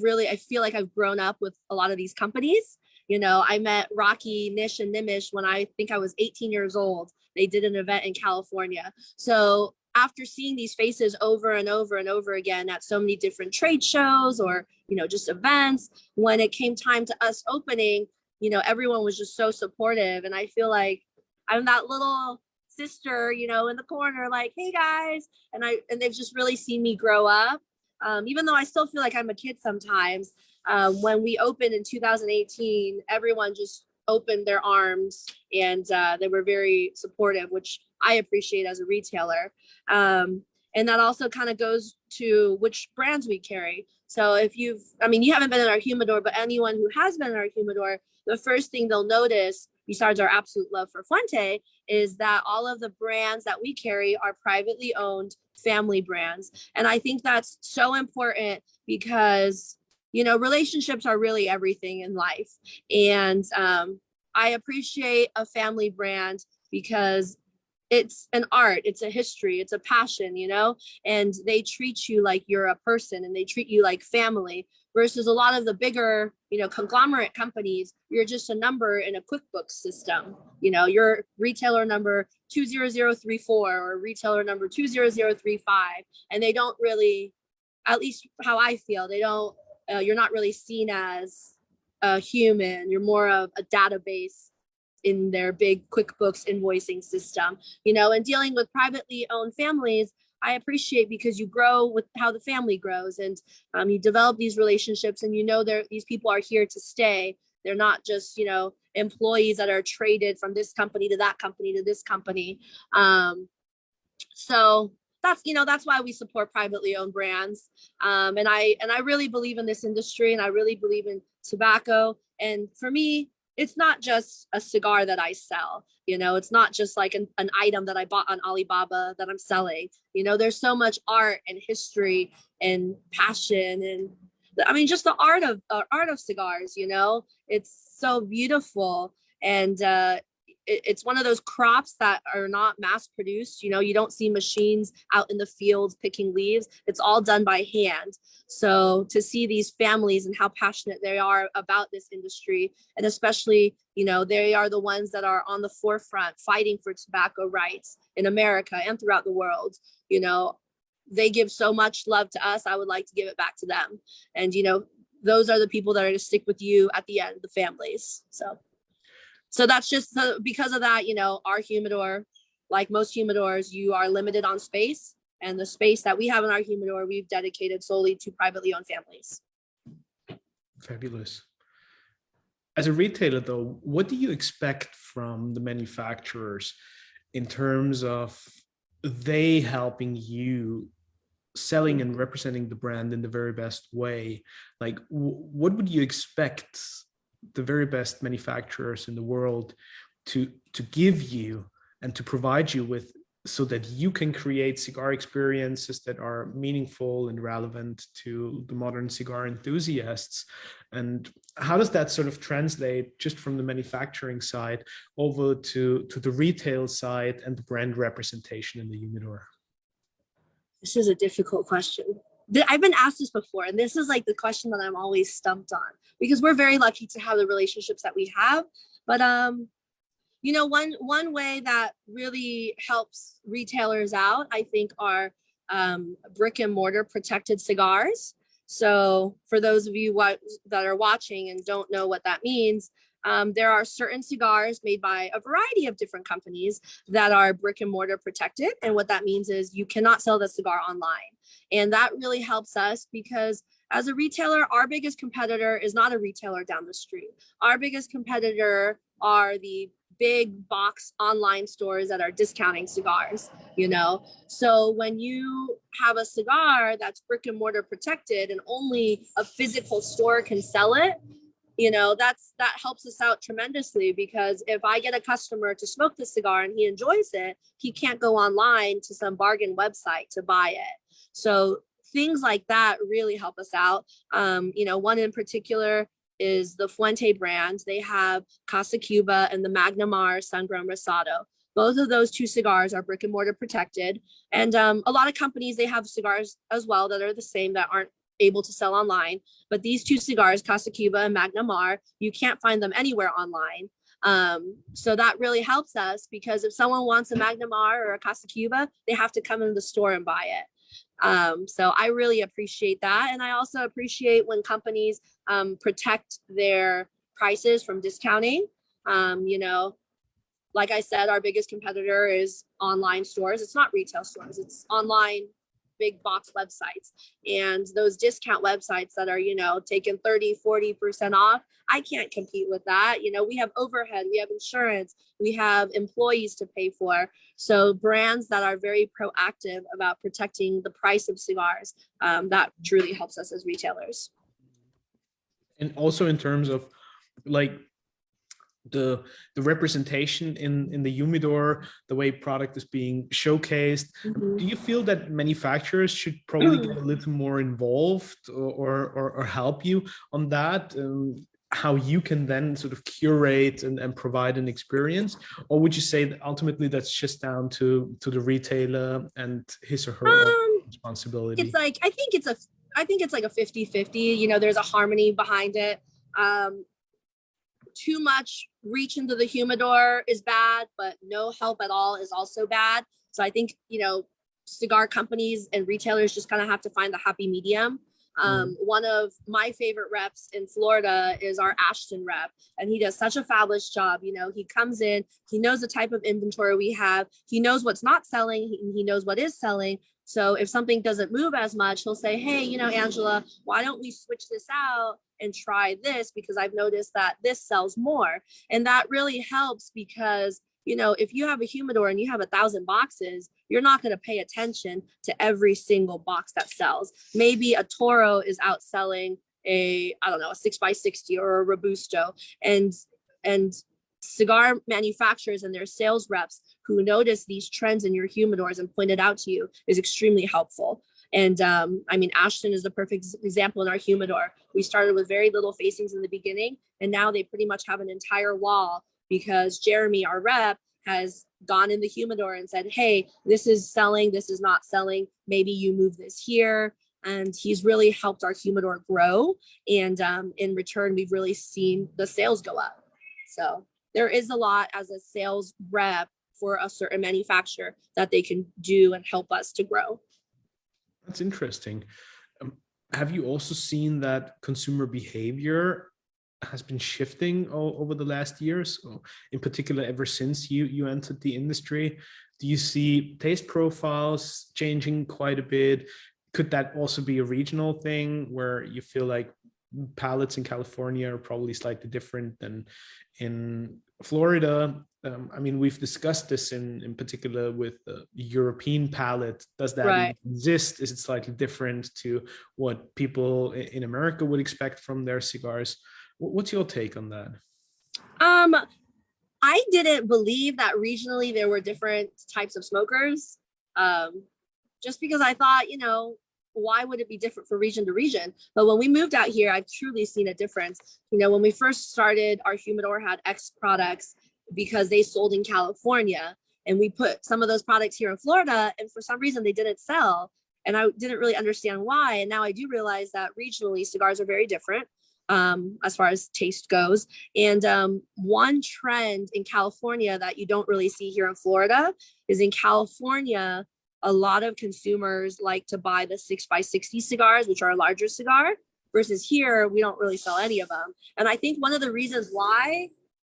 feel like I've grown up with a lot of these companies. I met Rocky, Nish, and Nimish when I think I was 18 years old. They did an event in California. So after seeing these faces over and over and over again at so many different trade shows, or, just events, when it came time to us opening, everyone was just so supportive. And I feel like I'm that little sister, in the corner, like, hey guys. And they've just really seen me grow up. Even though I still feel like I'm a kid sometimes. When we opened in 2018, everyone just opened their arms, and they were very supportive, which I appreciate as a retailer. And that also kind of goes to which brands we carry. So if you haven't been in our humidor, but anyone who has been in our humidor, the first thing they'll notice, besides our absolute love for Fuente, is that all of the brands that we carry are privately owned family brands. And I think that's so important, because, relationships are really everything in life. And I appreciate a family brand, because it's an art, it's a history, it's a passion, and they treat you like you're a person and they treat you like family, versus a lot of the bigger, conglomerate companies, you're just a number in a QuickBooks system. You're retailer number 20034 or retailer number 20035, and they don't really, at least how I feel, they don't, you're not really seen as a human. You're more of a database in their big QuickBooks invoicing system, and dealing with privately owned families, I appreciate, because you grow with how the family grows, and you develop these relationships, and these people are here to stay. They're not just, employees that are traded from this company to that company to this company. So that's why we support privately owned brands. And I really believe in this industry, and I really believe in tobacco. And for me, it's not just a cigar that I sell. It's not just like an item that I bought on Alibaba that I'm selling. There's so much art and history and passion, and I mean, just the art of cigars. It's so beautiful, and it's one of those crops that are not mass produced. You don't see machines out in the fields picking leaves. It's all done by hand. So to see these families and how passionate they are about this industry, and especially, they are the ones that are on the forefront fighting for tobacco rights in America and throughout the world. They give so much love to us. I would like to give it back to them. And, those are the people that are going to stick with you at the end, the families. So that's just because of that, our humidor, like most humidors, you are limited on space, and the space that we have in our humidor, we've dedicated solely to privately owned families. Fabulous. As a retailer, though, what do you expect from the manufacturers in terms of they helping you selling and representing the brand in the very best way? Like, what would you expect the very best manufacturers in the world to give you and to provide you with, so that you can create cigar experiences that are meaningful and relevant to the modern cigar enthusiasts? And how does that sort of translate just from the manufacturing side over to the retail side and the brand representation in the humidor? This is a difficult question. I've been asked this before, and this is like the question that I'm always stumped on, because we're very lucky to have the relationships that we have. But one way that really helps retailers out, I think, are brick and mortar protected cigars. So for those of you that are watching and don't know what that means, there are certain cigars made by a variety of different companies that are brick and mortar protected. And what that means is you cannot sell the cigar online. And that really helps us, because as a retailer, our biggest competitor is not a retailer down the street. Our biggest competitor are the big box online stores that are discounting cigars, So when you have a cigar that's brick and mortar protected and only a physical store can sell it, that helps us out tremendously, because if I get a customer to smoke the cigar and he enjoys it, he can't go online to some bargain website to buy it. So things like that really help us out. One in particular is the Fuente brand. They have Casa Cuba and the Magna Mar Sun-Grown Rosado. Both of those two cigars are brick and mortar protected. And a lot of companies, they have cigars as well that are the same, that aren't able to sell online. But these two cigars, Casa Cuba and Magna Mar, you can't find them anywhere online. So that really helps us, because if someone wants a Magna Mar or a Casa Cuba, they have to come into the store and buy it. So I really appreciate that. And I also appreciate when companies protect their prices from discounting. Like I said, our biggest competitor is online stores. It's not retail stores, it's online big box websites. And those discount websites that are, taking 30-40% off, I can't compete with that. We have overhead, we have insurance, we have employees to pay for. So brands that are very proactive about protecting the price of cigars, that truly helps us as retailers. And also in terms of like the representation in the humidor, the way product is being showcased. Mm-hmm. Do you feel that manufacturers should probably get a little more involved or help you on that? how you can then sort of curate and provide an experience? Or would you say that ultimately that's just down to the retailer and his or her own responsibility? It's like, I think it's like a 50-50. You know, there's a harmony behind it. Too much reach into the humidor is bad, but no help at all is also bad. So I think, you know, cigar companies and retailers just kind of have to find the happy medium. One of my favorite reps in Florida is our Ashton rep, and he does such a fabulous job. You know, he comes in, he knows the type of inventory we have, he knows what's not selling, he knows what is selling. So if something doesn't move as much, he'll say, hey, you know, Angela, why don't we switch this out and try this, because I've noticed that this sells more. And that really helps, because, you know, if you have a humidor and you have 1,000 boxes, you're not going to pay attention to every single box that sells. Maybe a Toro is outselling a 6x60 or a Robusto, and cigar manufacturers and their sales reps who notice these trends in your humidors and point it out to you is extremely helpful. And I mean, Ashton is the perfect example in our humidor. We started with very little facings in the beginning, and now they pretty much have an entire wall, because Jeremy, our rep, has gone in the humidor and said, hey, this is selling, this is not selling, maybe you move this here. And he's really helped our humidor grow. And in return, we've really seen the sales go up. So there is a lot as a sales rep for a certain manufacturer that they can do and help us to grow. That's interesting. Have you also seen that consumer behavior has been shifting over the last years, so in particular ever since you entered the industry? Do you see taste profiles changing quite a bit? Could that also be a regional thing where you feel like palates in California are probably slightly different than in Florida? I mean, we've discussed this in particular with the European palate. Does that even exist? Is it slightly different to what people in America would expect from their cigars? What's your take on that? I didn't believe that regionally there were different types of smokers, just because I thought, you know, why would it be different from region to region? But when we moved out here, I've truly seen a difference. You know, when we first started, our humidor had X products because they sold in California, and we put some of those products here in Florida, and for some reason they didn't sell. And I didn't really understand why. And now I do realize that regionally cigars are very different as far as taste goes. And one trend in California that you don't really see here in Florida is in California, a lot of consumers like to buy the 6x60 cigars, which are a larger cigar, versus here, we don't really sell any of them. And I think one of the reasons why,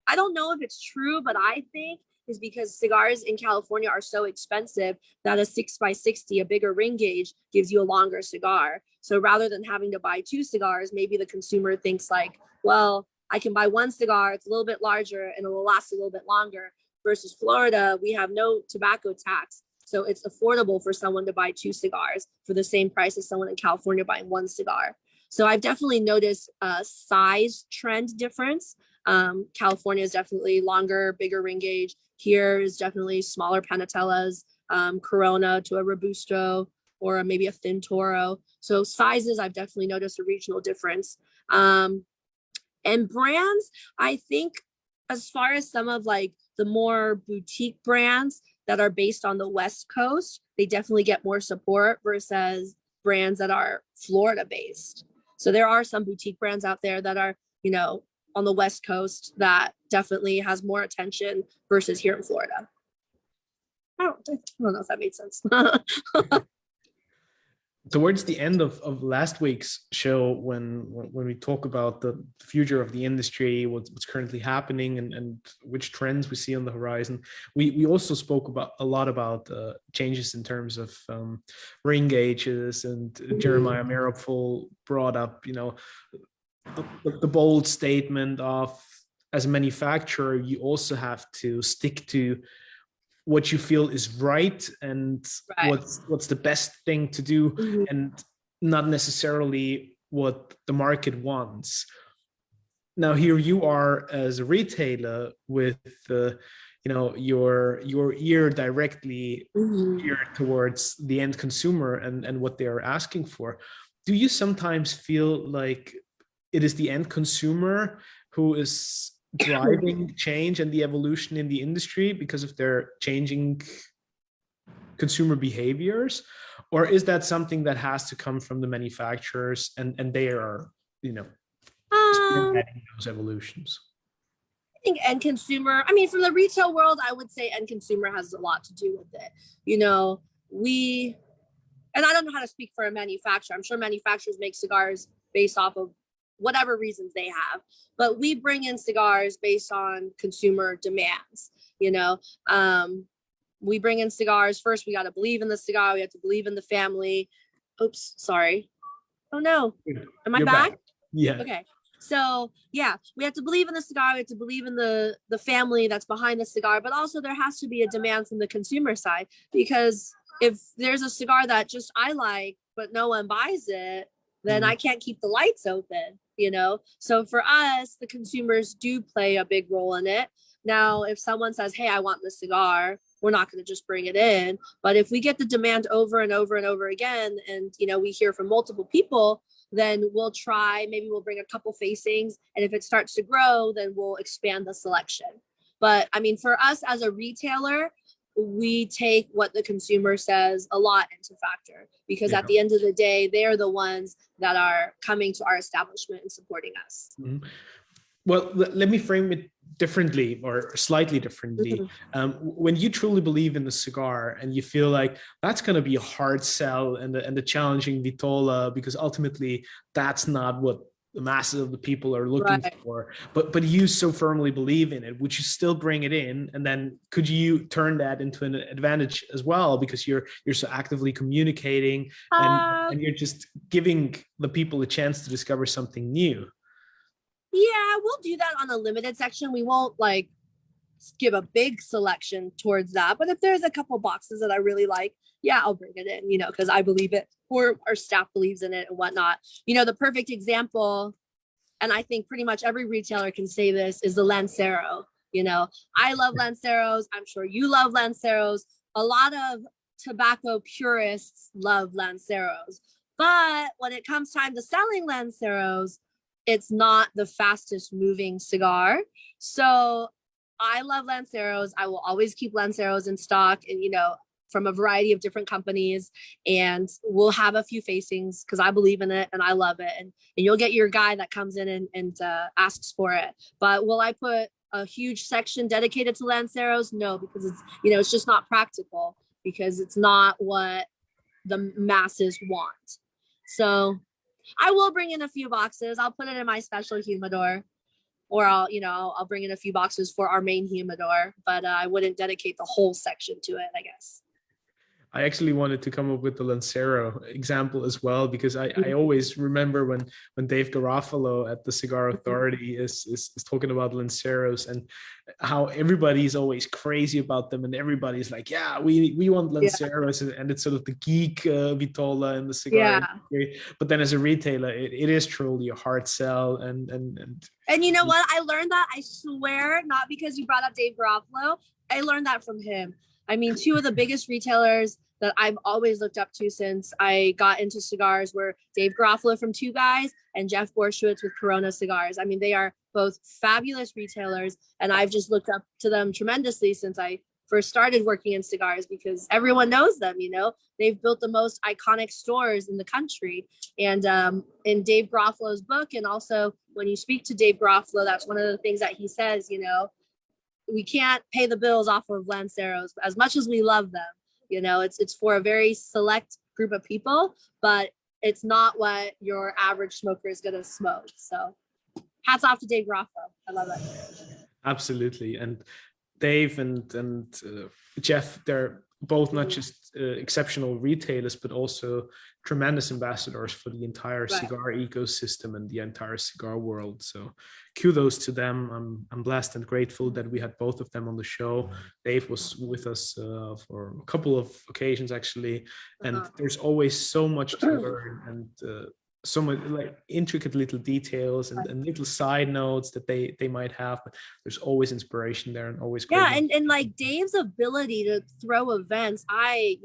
I don't know if it's true, but I think is because cigars in California are so expensive that a 6x60, a bigger ring gauge, gives you a longer cigar. So rather than having to buy 2 cigars, maybe the consumer thinks like, well, I can buy 1 cigar, it's a little bit larger and it will last a little bit longer. Versus Florida, we have no tobacco tax. So it's affordable for someone to buy 2 cigars for the same price as someone in California buying 1 cigar. So I've definitely noticed a size trend difference. California is definitely longer, bigger ring gauge. Here is definitely smaller panatellas, Corona to a Robusto, or maybe a thin Toro. So sizes, I've definitely noticed a regional difference. And brands, I think as far as some of like the more boutique brands that are based on the West Coast, they definitely get more support versus brands that are Florida based. So there are some boutique brands out there that are, you know, on the West Coast that definitely has more attention versus here in Florida. I don't know if that made sense. Towards the end of last week's show, when we talk about the future of the industry, what's currently happening and which trends we see on the horizon, we also spoke about a lot about changes in terms of ring gauges, and Jeremiah Meropful brought up, you know, the bold statement of, as a manufacturer, you also have to stick to what you feel is right and what's the best thing to do, and not necessarily what the market wants. Now here you are as a retailer with you know, your ear directly geared towards the end consumer and what they are asking for. Do you sometimes feel like it is the end consumer who is driving change and the evolution in the industry because of their changing consumer behaviors, or is that something that has to come from the manufacturers and they are, spearheading those evolutions? I think end consumer, from the retail world, I would say end consumer has a lot to do with it. And I don't know how to speak for a manufacturer. I'm sure manufacturers make cigars based off of whatever reasons they have, but we bring in cigars based on consumer demands. We bring in cigars. First, we got to believe in the cigar. We have to believe in the family. Oops, sorry. Oh no, am I back? Yeah. Okay. So yeah, we have to believe in the cigar. We have to believe in the family that's behind the cigar, but also there has to be a demand from the consumer side, because if there's a cigar that just I like, but no one buys it, then I can't keep the lights open, So for us, the consumers do play a big role in it. Now, if someone says, hey, I want this cigar, we're not going to just bring it in. But if we get the demand over and over and over again, and, we hear from multiple people, then we'll maybe we'll bring a couple facings. And if it starts to grow, then we'll expand the selection. But for us as a retailer, we take what the consumer says a lot into factor, because at the end of the day, they're the ones that are coming to our establishment and supporting us. Mm-hmm. Well, let me frame it differently, or slightly differently. When you truly believe in the cigar and you feel like that's going to be a hard sell and the challenging vitola, because ultimately that's not what the masses of the people are looking for, but you so firmly believe in it, would you still bring it in? And then could you turn that into an advantage as well, because you're so actively communicating and you're just giving the people a chance to discover something new? Yeah, we'll do that on a limited section. We won't give a big selection towards that. But if there's a couple boxes that I really like, yeah, I'll bring it in, because I believe it, or our staff believes in it and whatnot. The perfect example, and I think pretty much every retailer can say this, is the Lancero. I love Lanceros. I'm sure you love Lanceros. A lot of tobacco purists love Lanceros. But when it comes time to selling Lanceros, it's not the fastest moving cigar. So I love Lanceros. I will always keep Lanceros in stock, and from a variety of different companies, and we'll have a few facings because I believe in it and I love it. And you'll get your guy that comes in and asks for it. But will I put a huge section dedicated to Lanceros? No, because it's, it's just not practical, because it's not what the masses want. So I will bring in a few boxes. I'll put it in my special humidor, or I'll bring in a few boxes for our main humidor, but I wouldn't dedicate the whole section to it, I guess. I actually wanted to come up with the Lancero example as well, because I always remember when Dave Garofalo at the Cigar Authority is talking about Lanceros and how everybody's always crazy about them, and everybody's like, yeah, we want Lanceros, and it's sort of the geek vitola in the cigar industry. But then as a retailer, it is truly a hard sell. And you know what? I learned that, I swear, not because you brought up Dave Garofalo. I learned that from him. Two of the biggest retailers that I've always looked up to since I got into cigars were Dave Garofalo from Two Guys and Jeff Borshowitz with Corona Cigars. They are both fabulous retailers, and I've just looked up to them tremendously since I first started working in cigars, because everyone knows them. They've built the most iconic stores in the country. And in Dave Garofalo's book, and also when you speak to Dave Garofalo, that's one of the things that he says, we can't pay the bills off of Lanceros as much as we love them. It's for a very select group of people, but it's not what your average smoker is going to smoke. So hats off to Dave Garofalo. I love it. Absolutely. And Dave and Jeff, they're both not just exceptional retailers, but also tremendous ambassadors for the entire cigar ecosystem and the entire cigar world. So kudos to them. I'm blessed and grateful that we had both of them on the show. Dave was with us for a couple of occasions, actually. And there's always so much to learn, and so much intricate little details and little side notes that they might have, but there's always inspiration there, and always great. And Dave's ability to throw events, I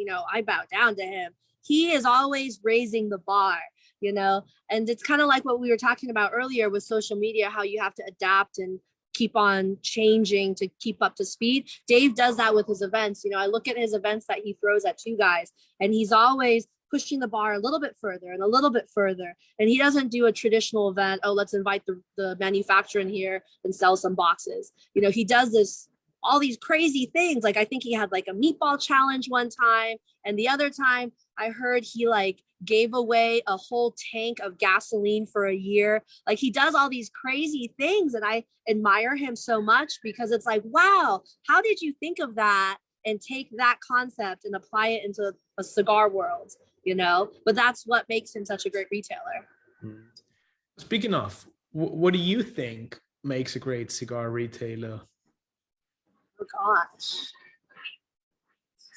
bow down to him. He is always raising the bar. you know, and it's kind of like what we were talking about earlier with social media, how you have to adapt and keep on changing to keep up to speed. Dave does that with his events. You know, I look at his events that he throws at Two Guys, and he's always pushing the bar a little bit further and a little bit further. And he doesn't do a traditional event. Oh, let's invite the manufacturer in here and sell some boxes. You know, he does this, all these crazy things. Like, I think he had like a meatball challenge one time. And the other time I heard he like gave away a whole tank of gasoline for a year. Like, he does all these crazy things. And I admire him so much, because it's like, wow, how did you think of that and take that concept and apply it into a cigar world? You know, but that's what makes him such a great retailer. Speaking of, what do you think makes a great cigar retailer? Oh gosh.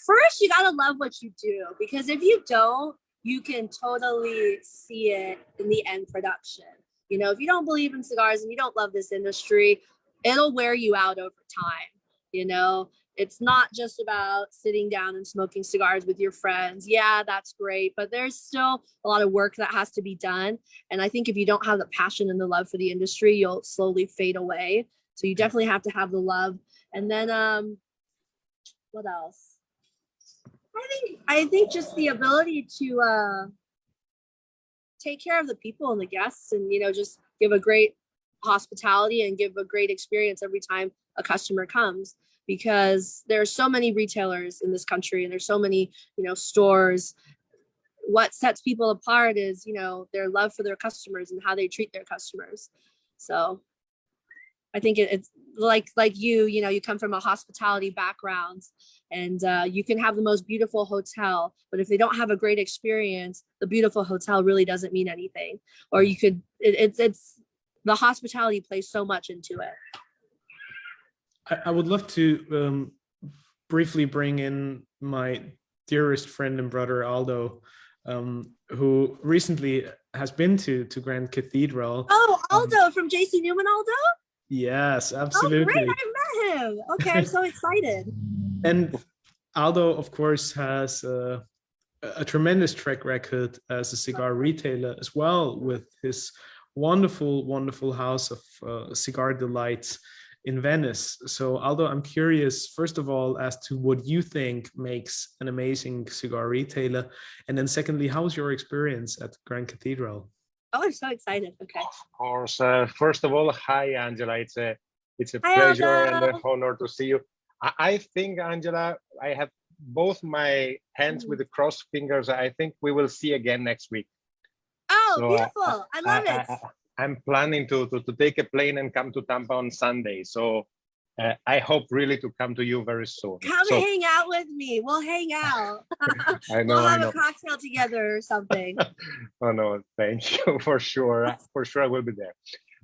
First, you gotta love what you do, because if you don't, you can totally see it in the end production. You know, if you don't believe in cigars and you don't love this industry, it'll wear you out over time. You know, it's not just about sitting down and smoking cigars with your friends. Yeah, that's great, but there's still a lot of work that has to be done. And I think if you don't have the passion and the love for the industry, you'll slowly fade away. So you definitely have to have the love. And then what else? I think just the ability to take care of the people and the guests, and, you know, just give a great hospitality and give a great experience every time a customer comes, because there are so many retailers in this country and there's so many, you know, stores. What sets people apart is, you know, their love for their customers and how they treat their customers. So I think it's like you know, you come from a hospitality background, and you can have the most beautiful hotel, but if they don't have a great experience, the beautiful hotel really doesn't mean anything. Or you could, it's the hospitality plays so much into it. I would love to briefly bring in my dearest friend and brother, Aldo, who recently has been to Grand Cathedral. Oh, Aldo from JC Newman, Aldo? Yes, absolutely. Oh, great, I met him. Okay, I'm so excited. And Aldo, of course, has a tremendous track record as a cigar retailer as well, with his wonderful house of cigar delights in Venice. So Aldo, I'm curious, first of all, as to what you think makes an amazing cigar retailer. And then secondly, how was your experience at Grand Cathedral? Oh, I'm so excited. Okay. Of course. First of all, hi, Angela. It's a Hi, pleasure Aldo. and an honor to see you. I think, Angela, I have both my hands with the crossed fingers. I think we will see again next week. Oh, So, beautiful. I love it. I'm planning to take a plane and come to Tampa on Sunday. So I hope really to come to you very soon. Come hang out with me. We'll hang out. We'll have a cocktail together or something. Oh, no, thank you. For sure. For sure, I will be there.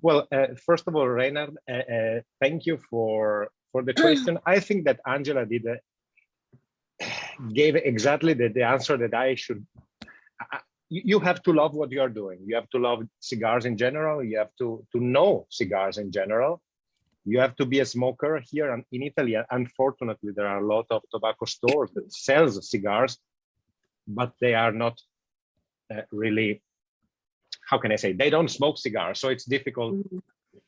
Well, first of all, Reinhard, thank you for the question. I think that Angela gave exactly the answer that I should. You have to love what you are doing. You have to love cigars in general. You have to know cigars in general. You have to be a smoker. Here in Italy, unfortunately, there are a lot of tobacco stores that sells cigars, but they are not really, how can I say, they don't smoke cigars. So it's difficult. Mm-hmm.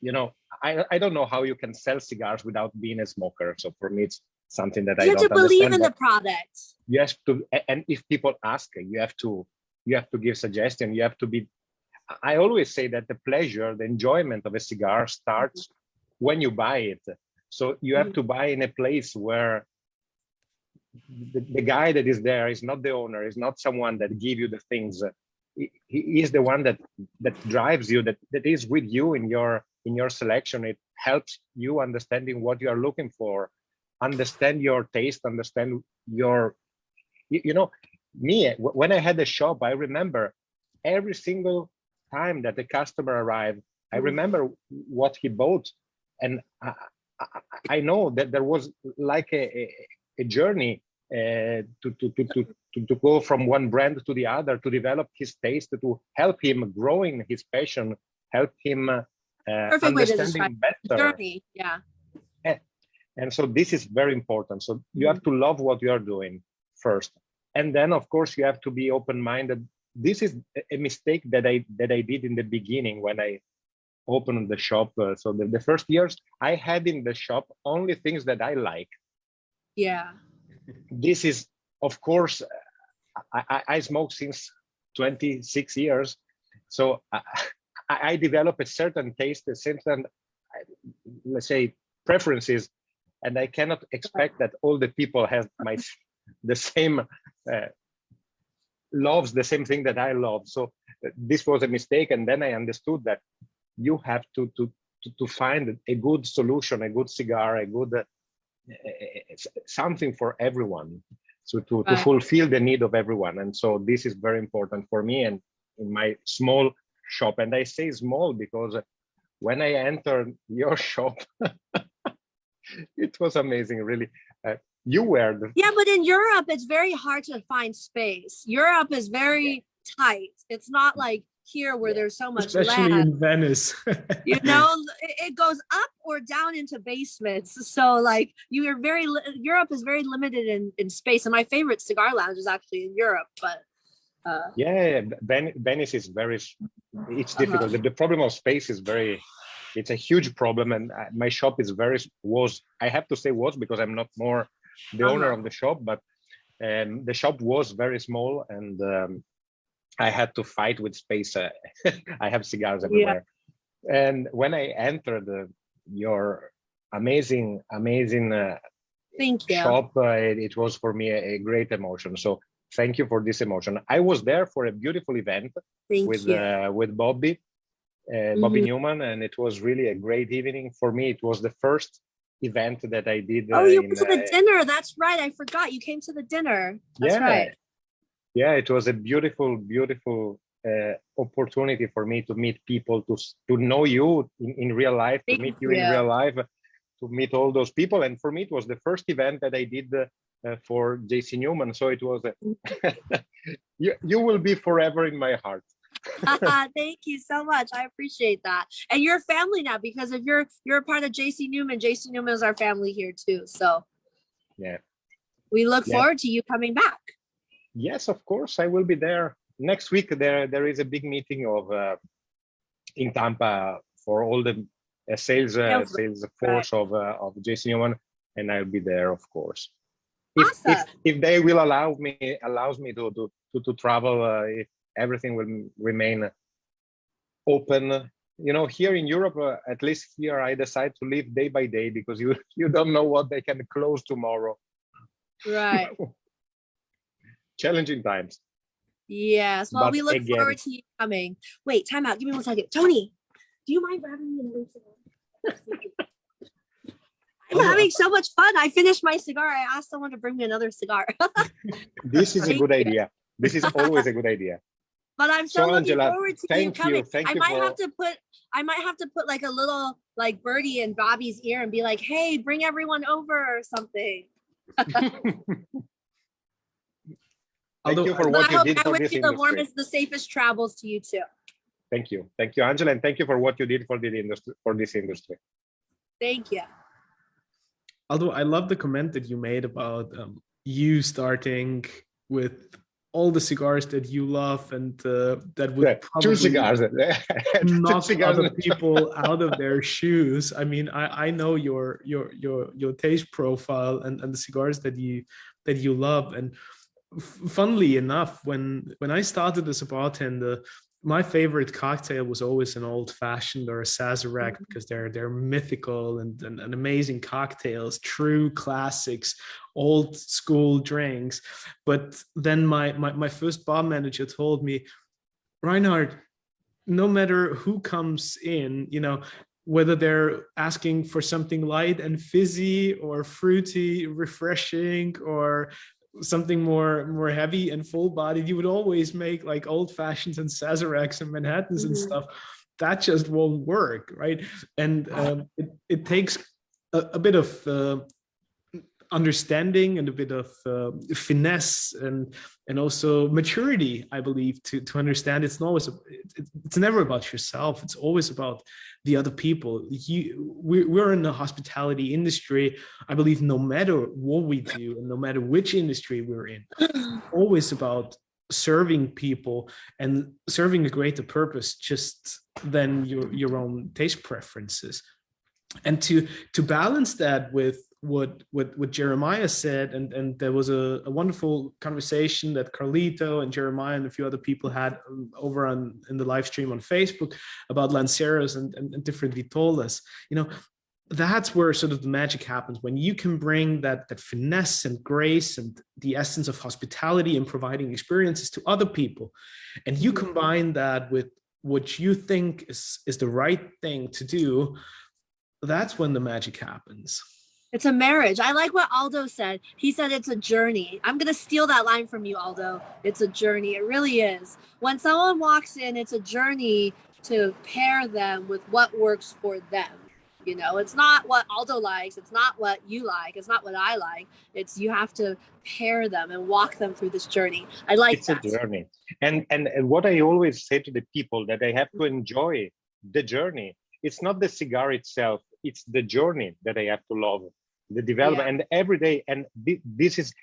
You know, I don't know how you can sell cigars without being a smoker. So for me, it's something that I don't understand. You have to believe in the product. You have to, and if people ask, you have to give suggestion. You have to be, I always say that the pleasure, the enjoyment of a cigar starts when you buy it. So you have to buy in a place where the guy that is there is not the owner, is not someone that give you the things. He is the one that drives you, that is with you in your selection. It helps you understanding what you are looking for, understand your taste, understand your, you know, me, when I had a shop, I remember every single time that the customer arrived, I remember what he bought. And I know that there was like a journey to go from one brand to the other, to develop his taste, to help him growing his passion, help him understanding better. Journey. Yeah. And so this is very important. So you have to love what you are doing first. And then, of course, you have to be open-minded this is a mistake that I did in the beginning when I opened the shop. So the first years I had in the shop only things that I like. Yeah. This is, of course, I smoke since 26 years. So I develop a certain taste, a certain, let's say, preferences, and I cannot expect that all the people have the same loves the same thing that I love. So this was a mistake, and then I understood that you have to find a good solution, a good cigar, a good something for everyone, so to fulfill the need of everyone. And so this is very important for me and in my small shop. And I say small because when I entered your shop, it was amazing, really. You were but in Europe, it's very hard to find space. Europe is very tight. It's not like here where there's so much especially land. in Venice. You know, it goes up or down into basements. So like Europe is very limited in space. And my favorite cigar lounge is actually in Europe, but Venice is it's difficult. The problem of space is it's a huge problem. And my shop I have to say was, because I'm not more the owner of the shop, but the shop was very small, and I had to fight with space. I have cigars everywhere. And when I entered your amazing thank you. shop, it was for me a great emotion. So thank you for this emotion. I was there for a beautiful event with Bobby Newman, and it was really a great evening for me. It was the first event that I did. You went to the dinner. That's right. I forgot. You came to the dinner. That's right. Yeah, it was a beautiful opportunity for me to meet people, to know you in real life, to meet you in real life, to meet all those people. And for me, it was the first event that I did for JC Newman. So it was you will be forever in my heart. Thank you so much. I appreciate that. And you're family now, because if you're a part of JC Newman is our family here too. So we look forward to you coming back. Yes, of course, I will be there. Next week, there is a big meeting in Tampa for all the sales force of JC Newman, and I'll be there, of course. If they will allows me to travel, if everything will remain open. You know, here in Europe, at least here, I decide to live day by day, because you don't know what they can close tomorrow. Right. Challenging times. Yes. Well, we look forward to you coming. Wait, time out. Give me 1 second. Tony, do you mind grabbing me another cigar? I'm having so much fun. I finished my cigar. I asked someone to bring me another cigar. This is a good idea. This is always a good idea. But I'm so looking Angela, forward to you coming. I might have to put like a little like birdie in Bobby's ear and be like, hey, bring everyone over or something. Thank you for what you did for this industry. The warmest, the safest travels to you too. Thank you, Angela, and thank you for what you did for this industry. Thank you. Although I love the comment that you made about you starting with all the cigars that you love, and that would probably 2 cigars knock other people out of their shoes. I mean, I know your taste profile and the cigars that you love. And funnily enough, when I started as a bartender, my favorite cocktail was always an old fashioned or a Sazerac, because they're mythical and amazing cocktails, true classics, old school drinks. But then my first bar manager told me, Reinhard, no matter who comes in, you know, whether they're asking for something light and fizzy or fruity, refreshing, or something more heavy and full-bodied, you would always make like old fashions and Sazeracs and Manhattans and stuff. That just won't work, right? And it takes a bit of understanding and a bit of finesse and also maturity, I believe, to understand it's never about yourself. It's always about the other people. We're in the hospitality industry. I believe no matter what we do and no matter which industry we're in, it's always about serving people and serving a greater purpose just than your own taste preferences. And to balance that with what Jeremiah said, and there was a wonderful conversation that Carlito and Jeremiah and a few other people had over in the live stream on Facebook about Lanceros and different vitolas. That's where sort of the magic happens, when you can bring that finesse and grace and the essence of hospitality and providing experiences to other people, and you combine that with what you think is the right thing to do. That's when the magic happens. It's a marriage. I like what Aldo said. He said it's a journey. I'm going to steal that line from you, Aldo. It's a journey. It really is. When someone walks in, it's a journey to pair them with what works for them. It's not what Aldo likes. It's not what you like. It's not what I like. It's you have to pair them and walk them through this journey. I like that. It's a journey. And what I always say to the people, that they have to enjoy the journey. It's not the cigar itself. It's the journey that I have to love. The development and every day, and this is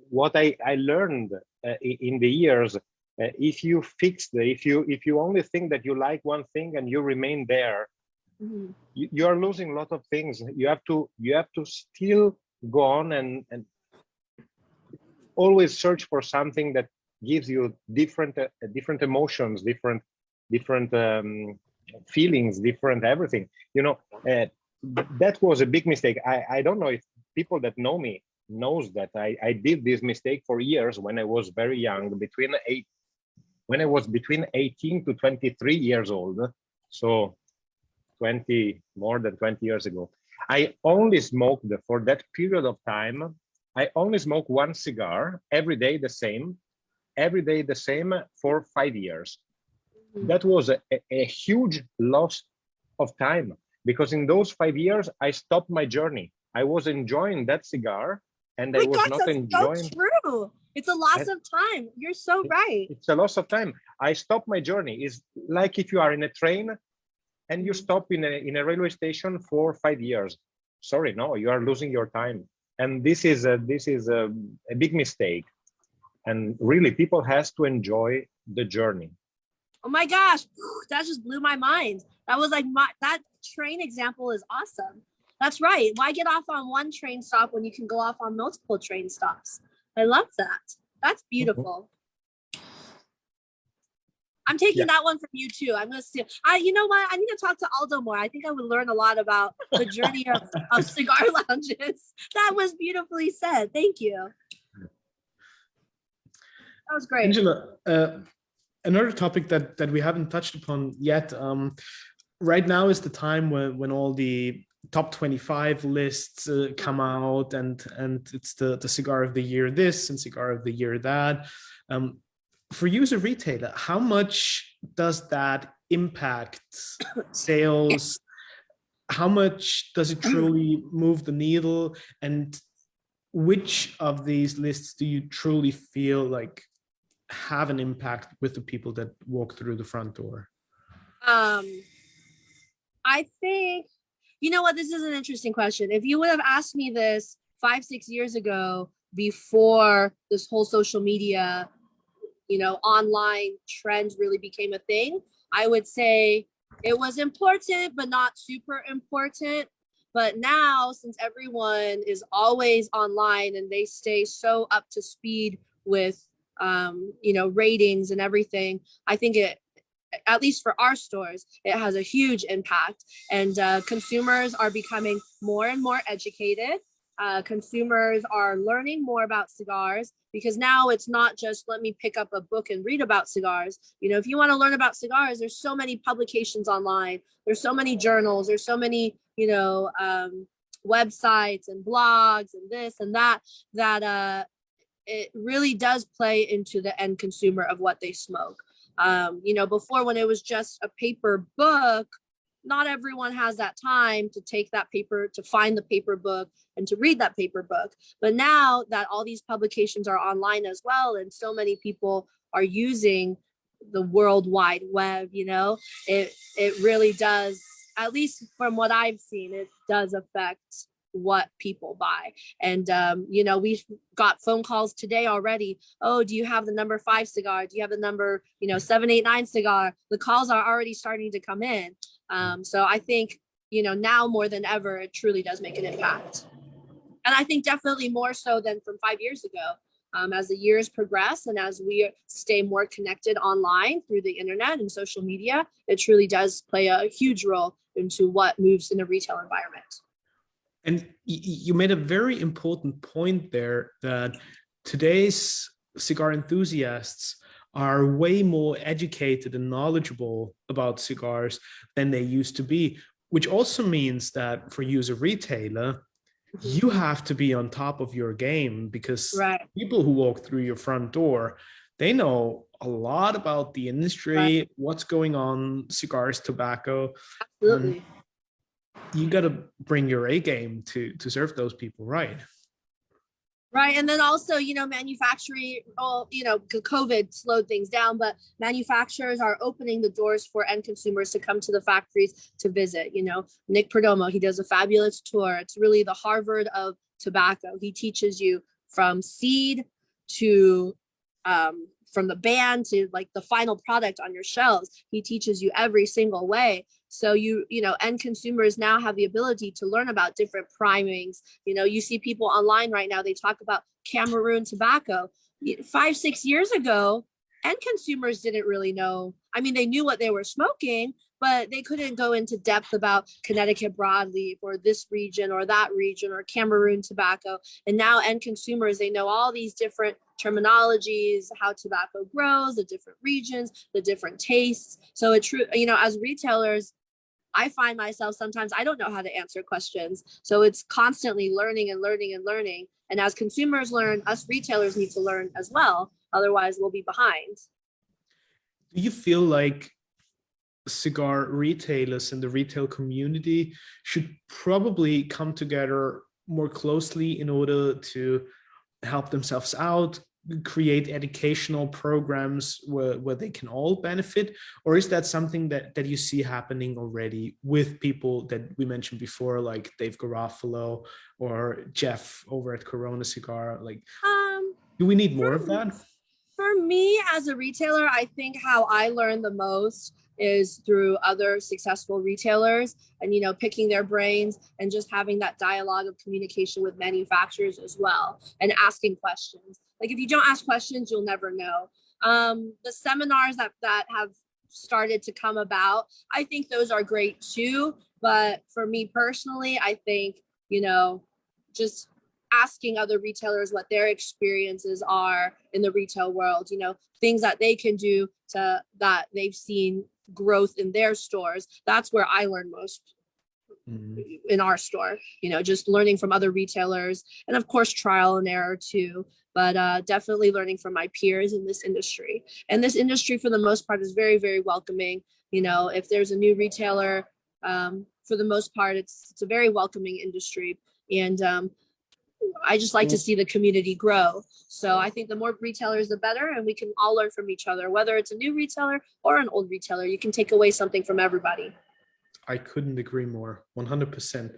what I learned in the years. If you if you only think that you like one thing and you remain there, you are losing a lot of things. You have to still go on and always search for something that gives you different emotions, different feelings, different everything. That was a big mistake. I don't know if people that know me knows that I did this mistake for years when I was very young, when I was between 18 to 23 years old. So more than 20 years ago. I only smoked, for that period of time, I only smoked one cigar every day the same for 5 years. That was a huge loss of time, because in those 5 years, I stopped my journey. I was enjoying that cigar, and I was not enjoying. So true. It's a loss of time. You're so right. It's a loss of time. I stopped my journey. It's like if you are in a train and you stop in a railway station for 5 years. Sorry, no, you are losing your time. And this is a big mistake. And really, people has to enjoy the journey. Oh my gosh, that just blew my mind. That was like that train example is awesome. That's right. Why get off on one train stop when you can go off on multiple train stops? I love that. That's beautiful. I'm taking that one from you too. I'm gonna see. You know what? I need to talk to Aldo more. I think I would learn a lot about the journey of cigar lounges. That was beautifully said. Thank you. That was great. Angela, another topic that we haven't touched upon yet. Right now is the time when all the top 25 lists come out, and it's the cigar of the year this and cigar of the year that. For you as a retailer, how much does that impact sales? How much does it truly move the needle? And which of these lists do you truly feel like have an impact with the people that walk through the front door? I think, you know what, this is an interesting question. If you would have asked me this 5-6 years ago, before this whole social media, online trends really became a thing, I would say it was important, but not super important. But now, since everyone is always online and they stay so up to speed with, ratings and everything, I think at least for our stores, it has a huge impact. And consumers are becoming more and more educated. Consumers are learning more about cigars, because now it's not just let me pick up a book and read about cigars. If you want to learn about cigars, there's so many publications online. There's so many journals. There's so many, websites and blogs and this and that it really does play into the end consumer of what they smoke. Before, when it was just a paper book, not everyone has that time to take that paper, to find the paper book and to read that paper book. But now that all these publications are online as well, and so many people are using the World Wide Web, it really does, at least from what I've seen, it does affect what people buy. And, we've got phone calls today already. Oh, do you have the number 5 cigar? Do you have the number, 789 cigar? The calls are already starting to come in. So I think, now more than ever, it truly does make an impact. And I think definitely more so than from 5 years ago. As the years progress and as we stay more connected online through the internet and social media, it truly does play a huge role into what moves in a retail environment. And you made a very important point there, that today's cigar enthusiasts are way more educated and knowledgeable about cigars than they used to be, which also means that for you as a retailer, you have to be on top of your game, because people who walk through your front door, they know a lot about the industry, what's going on, cigars, tobacco. Absolutely. You got to bring your A game to serve those people, right? Right. And then also, manufacturing, COVID slowed things down, but manufacturers are opening the doors for end consumers to come to the factories to visit. Nick Perdomo, he does a fabulous tour. It's really the Harvard of tobacco. He teaches you from seed to from the band to like the final product on your shelves. He teaches you every single way. So end consumers now have the ability to learn about different primings. You see people online right now, they talk about Cameroon tobacco. 5-6 years ago, end consumers didn't really know. I mean, they knew what they were smoking, but they couldn't go into depth about Connecticut broadleaf or this region or that region or Cameroon tobacco. And now end consumers, they know all these different terminologies, how tobacco grows, the different regions, the different tastes. So it's true, as retailers, I find myself sometimes I don't know how to answer questions. So it's constantly learning and learning and learning. And as consumers learn, us retailers need to learn as well. Otherwise, we'll be behind. Do you feel like cigar retailers and the retail community should probably come together more closely in order to help themselves out, create educational programs where they can all benefit? Or is that something that you see happening already with people that we mentioned before, like Dave Garofalo or Jeff over at Corona Cigar? Like, do we need more of that? For me as a retailer, I think how I learn the most is through other successful retailers and, picking their brains and just having that dialogue of communication with manufacturers as well and asking questions. Like if you don't ask questions, you'll never know. The seminars that have started to come about, I think those are great too. But for me personally, I think, just asking other retailers what their experiences are in the retail world, things that they can do that they've seen growth in their stores. That's where I learn most in our store, just learning from other retailers and of course trial and error too, but definitely learning from my peers in this industry. And this industry for the most part is very, very welcoming. If there's a new retailer, for the most part, it's a very welcoming industry. And I just like to see the community grow. So I think the more retailers, the better, and we can all learn from each other, whether it's a new retailer or an old retailer. You can take away something from everybody. I couldn't agree more, 100%.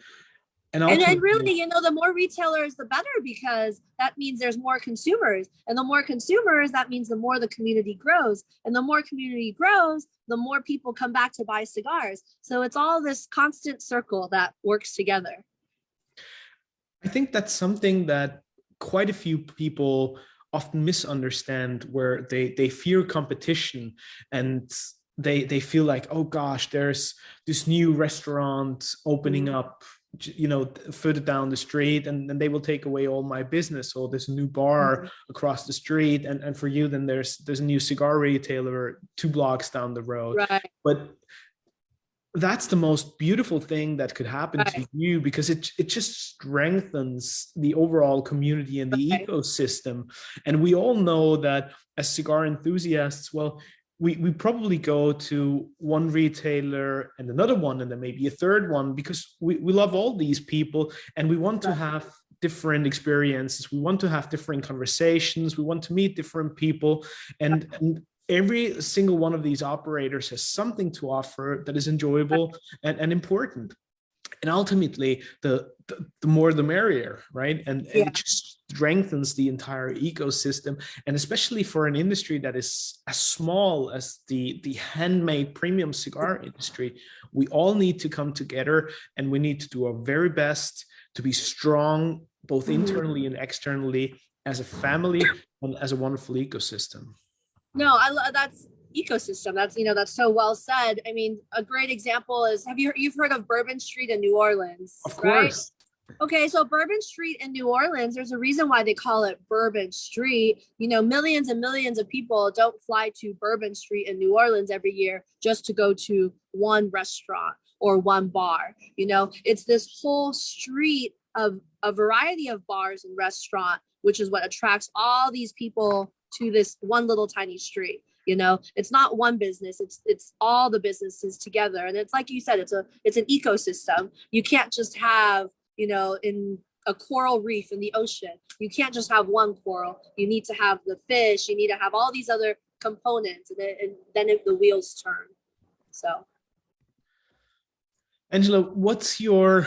And really, the more retailers, the better, because that means there's more consumers. And the more consumers, that means the more the community grows. And the more community grows, the more people come back to buy cigars. So it's all this constant circle that works together. I think that's something that quite a few people often misunderstand, where they fear competition and they feel like, oh gosh, there's this new restaurant opening up, further down the street, and then they will take away all my business, or there's a new bar across the street, and for you then there's a new cigar retailer 2 blocks down the road. Right. But that's the most beautiful thing that could happen to you, because it just strengthens the overall community and the ecosystem. And we all know that as cigar enthusiasts, well, we probably go to one retailer and another one and then maybe a third one, because we love all these people and we want to have different experiences. We want to have different conversations. We want to meet different people, and every single one of these operators has something to offer that is enjoyable and important. And ultimately, the more the merrier, right? And it just strengthens the entire ecosystem. And especially for an industry that is as small as the handmade premium cigar industry, we all need to come together, and we need to do our very best to be strong, both internally and externally, as a family and as a wonderful ecosystem. No, that's ecosystem. That's, that's so well said. I mean, a great example is, you've heard of Bourbon Street in New Orleans? Of course. Right? Okay, so Bourbon Street in New Orleans, there's a reason why they call it Bourbon Street. Millions and millions of people don't fly to Bourbon Street in New Orleans every year just to go to one restaurant or one bar. It's this whole street of a variety of bars and restaurant, which is what attracts all these people to this one little tiny street. It's not one business, it's all the businesses together. And it's like you said, it's an ecosystem. You can't just have, in a coral reef in the ocean, you can't just have one coral. You need to have the fish, you need to have all these other components, and then the wheels turn. So, Angela, what's your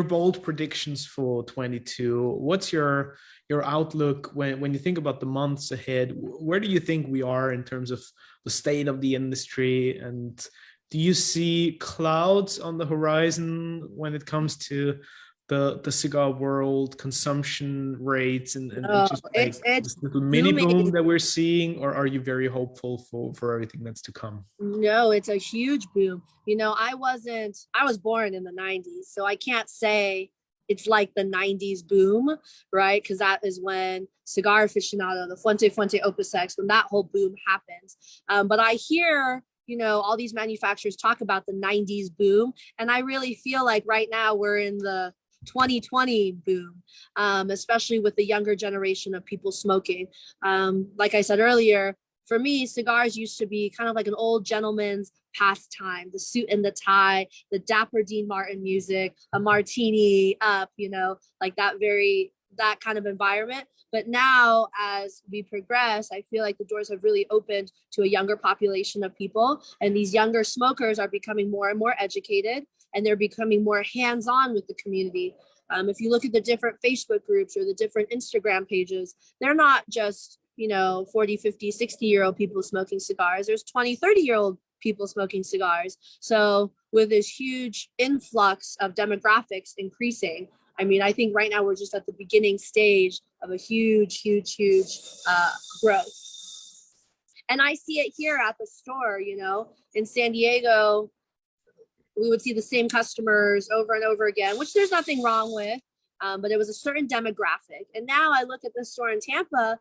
bold predictions for 22? What's your outlook when you think about the months ahead? Where do you think we are in terms of the state of the industry? And do you see clouds on the horizon when it comes to the cigar world, consumption rates, and just like this little mini boom that we're seeing? Or are you very hopeful for everything that's to come? No, it's a huge boom. I was born in the 90s, so I can't say it's like the 90s boom, right? Because that is when Cigar Aficionado, the Fuente Opus X, when that whole boom happens. But I hear, all these manufacturers talk about the 90s boom, and I really feel like right now we're in the 2020 boom, especially with the younger generation of people smoking. Like I said earlier, for me, cigars used to be kind of like an old gentleman's pastime, the suit and the tie, the dapper Dean Martin music, a martini up, like that kind of environment. But now, as we progress, I feel like the doors have really opened to a younger population of people, and these younger smokers are becoming more and more educated, and they're becoming more hands-on with the community. If you look at the different Facebook groups or the different Instagram pages, they're not just 40, 50, 60-year-old people smoking cigars. There's 20, 30-year-old people smoking cigars. So with this huge influx of demographics increasing, I think right now we're just at the beginning stage of a huge growth. And I see it here at the store, in San Diego, we would see the same customers over and over again, which there's nothing wrong with. But it was a certain demographic. And now I look at this store in Tampa,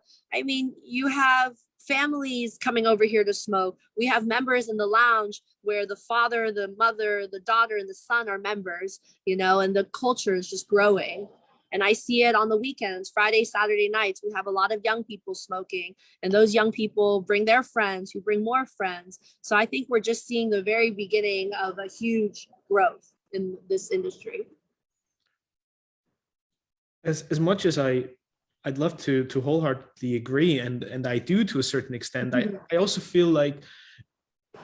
you have families coming over here to smoke. We have members in the lounge where the father, the mother, the daughter, and the son are members, and the culture is just growing. And I see it on the weekends, Friday, Saturday nights. We have a lot of young people smoking, and those young people bring their friends who bring more friends. So I think we're just seeing the very beginning of a huge growth in this industry. As much as I'd love to wholeheartedly agree, and I do to a certain extent, I also feel like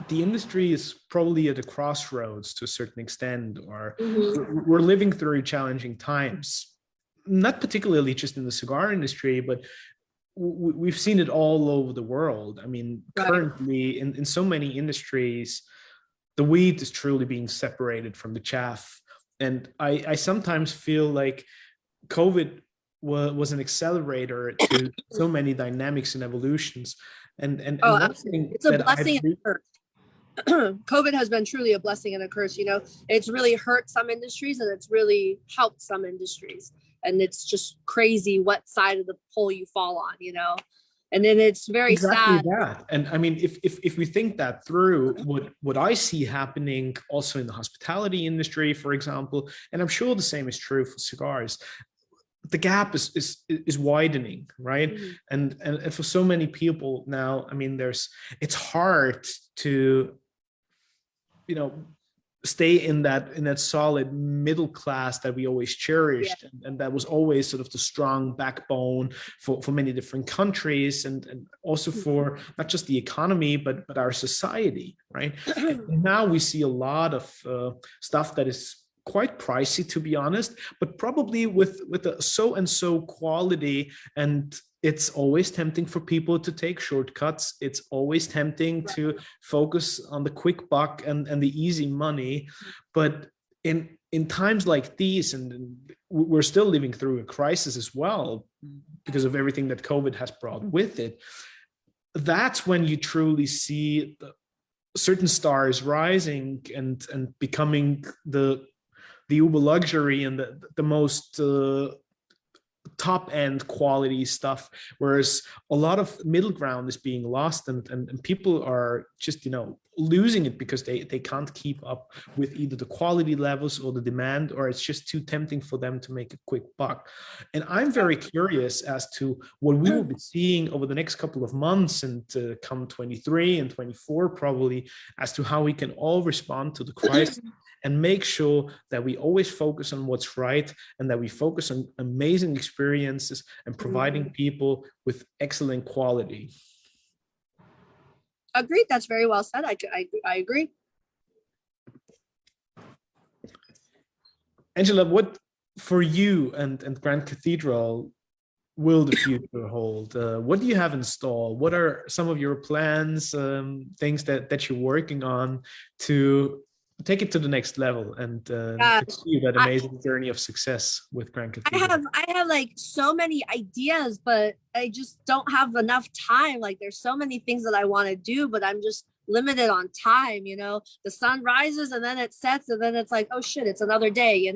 the industry is probably at a crossroads to a certain extent, or we're living through challenging times, not particularly just in the cigar industry, but we've seen it all over the world. Currently in so many industries, the wheat is truly being separated from the chaff. And I sometimes feel like COVID was an accelerator to so many dynamics and evolutions. And absolutely. It's a blessing and a curse. COVID has been truly a blessing and a curse. It's really hurt some industries, and it's really helped some industries. And it's just crazy what side of the pole you fall on, and then it's very sad. That. And if we think that through, what I see happening also in the hospitality industry, for example, and I'm sure the same is true for cigars, the gap is widening, right? And for so many people now, it's hard to stay in that solid middle class that we always cherished, and that was always sort of the strong backbone for many different countries, and also for not just the economy but our society, right? And now we see a lot of stuff that is quite pricey, to be honest, but probably with a so and so quality. And it's always tempting for people to take shortcuts. It's always tempting to focus on the quick buck and the easy money. But in times like these, and we're still living through a crisis as well because of everything that COVID has brought with it, that's when you truly see certain stars rising and becoming the uber luxury and the most top end quality stuff, whereas a lot of middle ground is being lost, and people are just losing it because they can't keep up with either the quality levels or the demand, or it's just too tempting for them to make a quick buck. And I'm very curious as to what we will be seeing over the next couple of months and come 23 and 24 probably, as to how we can all respond to the crisis and make sure that we always focus on what's right, and that we focus on amazing experiences and providing people with excellent quality. Agreed. That's very well said. I agree. Angela, what for you and Grand Cathedral will the future hold? What do you have in store? What are some of your plans, things that you're working on to take it to the next level and pursue that amazing journey of success with Grand Cathedral? I have like so many ideas, but I just don't have enough time. Like there's so many things that I want to do, but I'm just limited on time. The sun rises and then it sets, and then it's like, oh shit, it's another day.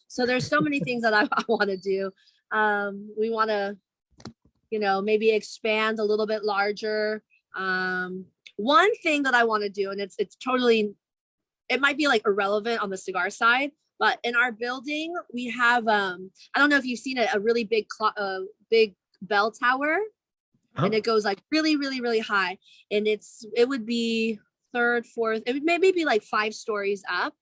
So there's so many things that I want to do. We want to maybe expand a little bit larger. One thing that I want to do, and it's totally, it might be like irrelevant on the cigar side, but in our building we have I don't know if you've seen it, a really big bell tower. And it goes like really, really, really high, and it would be third, fourth, it would maybe be like 5 stories up.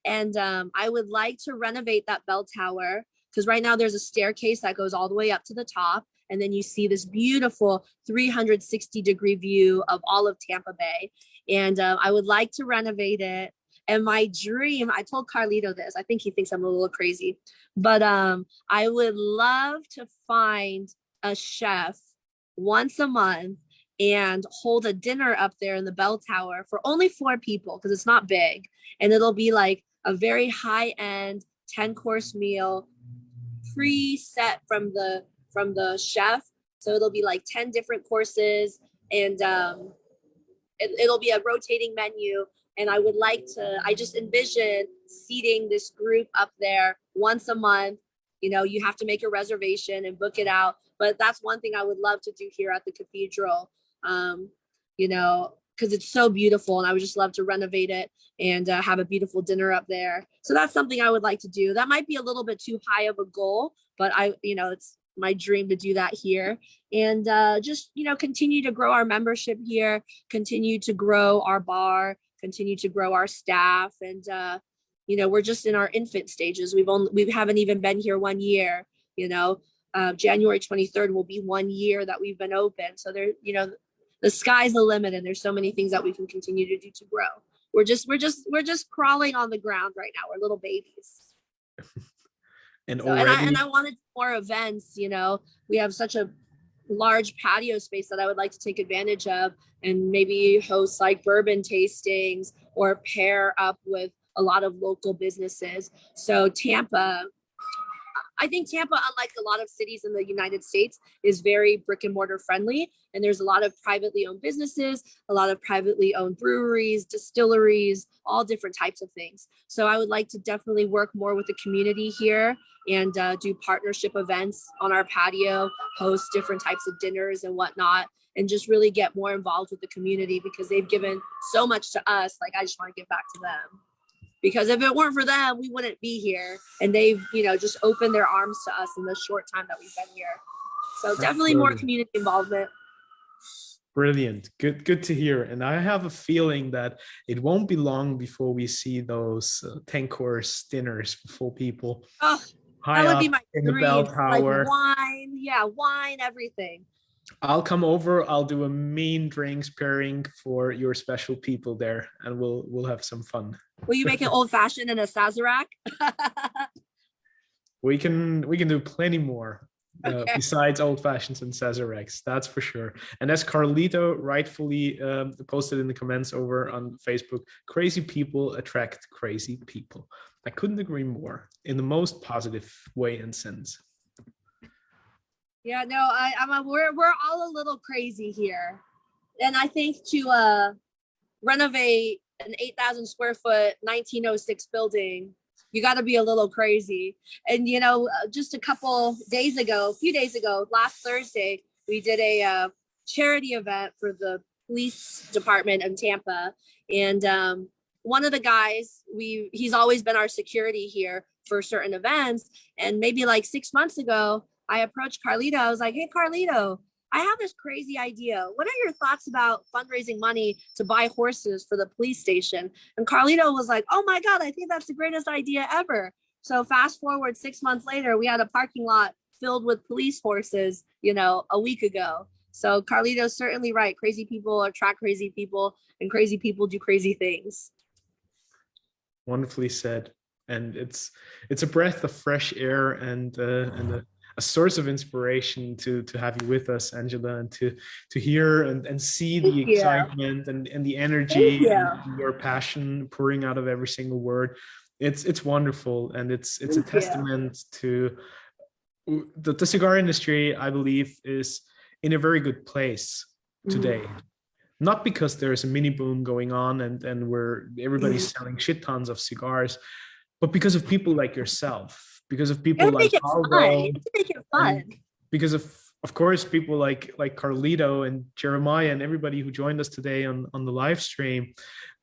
And I would like to renovate that bell tower, because right now there's a staircase that goes all the way up to the top, and then you see this beautiful 360-degree view of all of Tampa Bay. And I would like to renovate it. And my dream, I told Carlito this, I think he thinks I'm a little crazy, but I would love to find a chef once a month and hold a dinner up there in the bell tower for only 4 people, because it's not big. And it'll be like a very high-end 10-course meal, pre-set from the chef. So it'll be like 10 different courses, and it'll be a rotating menu. And I would like to, I just envision seating this group up there once a month. You have to make a reservation and book it out. But that's one thing I would love to do here at the cathedral, because it's so beautiful, and I would just love to renovate it and have a beautiful dinner up there. So that's something I would like to do. That might be a little bit too high of a goal, but it's my dream to do that here. And just, continue to grow our membership here, continue to grow our bar, continue to grow our staff. And, we're just in our infant stages. We haven't even been here 1 year. January 23rd will be 1 year that we've been open. So there, the sky's the limit, and there's so many things that we can continue to do to grow. We're just crawling on the ground right now. We're little babies. And I wanted more events. We have such a large patio space that I would like to take advantage of, and maybe host like bourbon tastings or pair up with a lot of local businesses. So I think Tampa, unlike a lot of cities in the United States, is very brick and mortar friendly. And there's a lot of privately owned businesses, a lot of privately owned breweries, distilleries, all different types of things. So I would like to definitely work more with the community here and do partnership events on our patio, host different types of dinners and whatnot, and just really get more involved with the community, because they've given so much to us. Like, I just want to give back to them. Because if it weren't for them, we wouldn't be here. And they've, just opened their arms to us in the short time that we've been here. So definitely more community involvement. Brilliant. Good to hear. And I have a feeling that it won't be long before we see those 10-course dinners for 4 people. Oh, high that would up be my in dream. the bell tower. Like wine, everything. I'll come over. I'll do a mean drinks pairing for your special people there, and we'll have some fun. Will you make an old fashioned and a Sazerac? We can do plenty more Okay. besides old fashions and Sazeracs, that's for sure. And as Carlito rightfully posted in the comments over on Facebook, crazy people attract crazy people. I couldn't agree more in the most positive way and sense. Yeah, no, we're all a little crazy here, and I think to renovate an 8,000 square foot 1906 building, you got to be a little crazy. And just a few days ago, last Thursday, we did a charity event for the police department in Tampa, and one of the guys, he's always been our security here for certain events, and maybe like 6 months ago, I approached Carlito. I was like, hey, Carlito, I have this crazy idea. What are your thoughts about fundraising money to buy horses for the police station? And Carlito was like, oh my God, I think that's the greatest idea ever. So fast forward 6 months later, we had a parking lot filled with police horses, a week ago. So Carlito's certainly right. Crazy people attract crazy people, and crazy people do crazy things. Wonderfully said. And it's a breath of fresh air and a source of inspiration to have you with us, Angela, and to hear and see the excitement and the energy and your passion pouring out of every single word. It's wonderful, and it's a testament to the cigar industry. I believe is in a very good place today. Not because there's a mini boom going on and where everybody's selling shit tons of cigars, but because of people like yourself. Because of people like Aldo, make it fun. Because of course people like Carlito and Jeremiah and everybody who joined us today on the live stream,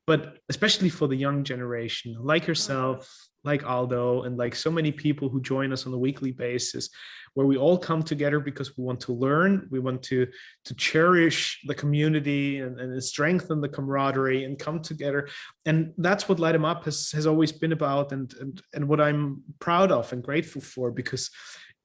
but especially for the young generation like yourself, like Aldo, and like so many people who join us on a weekly basis, where we all come together because we want to learn, we want to cherish the community and strengthen the camaraderie and come together. And that's what Light 'em Up has always been about, and what I'm proud of and grateful for, because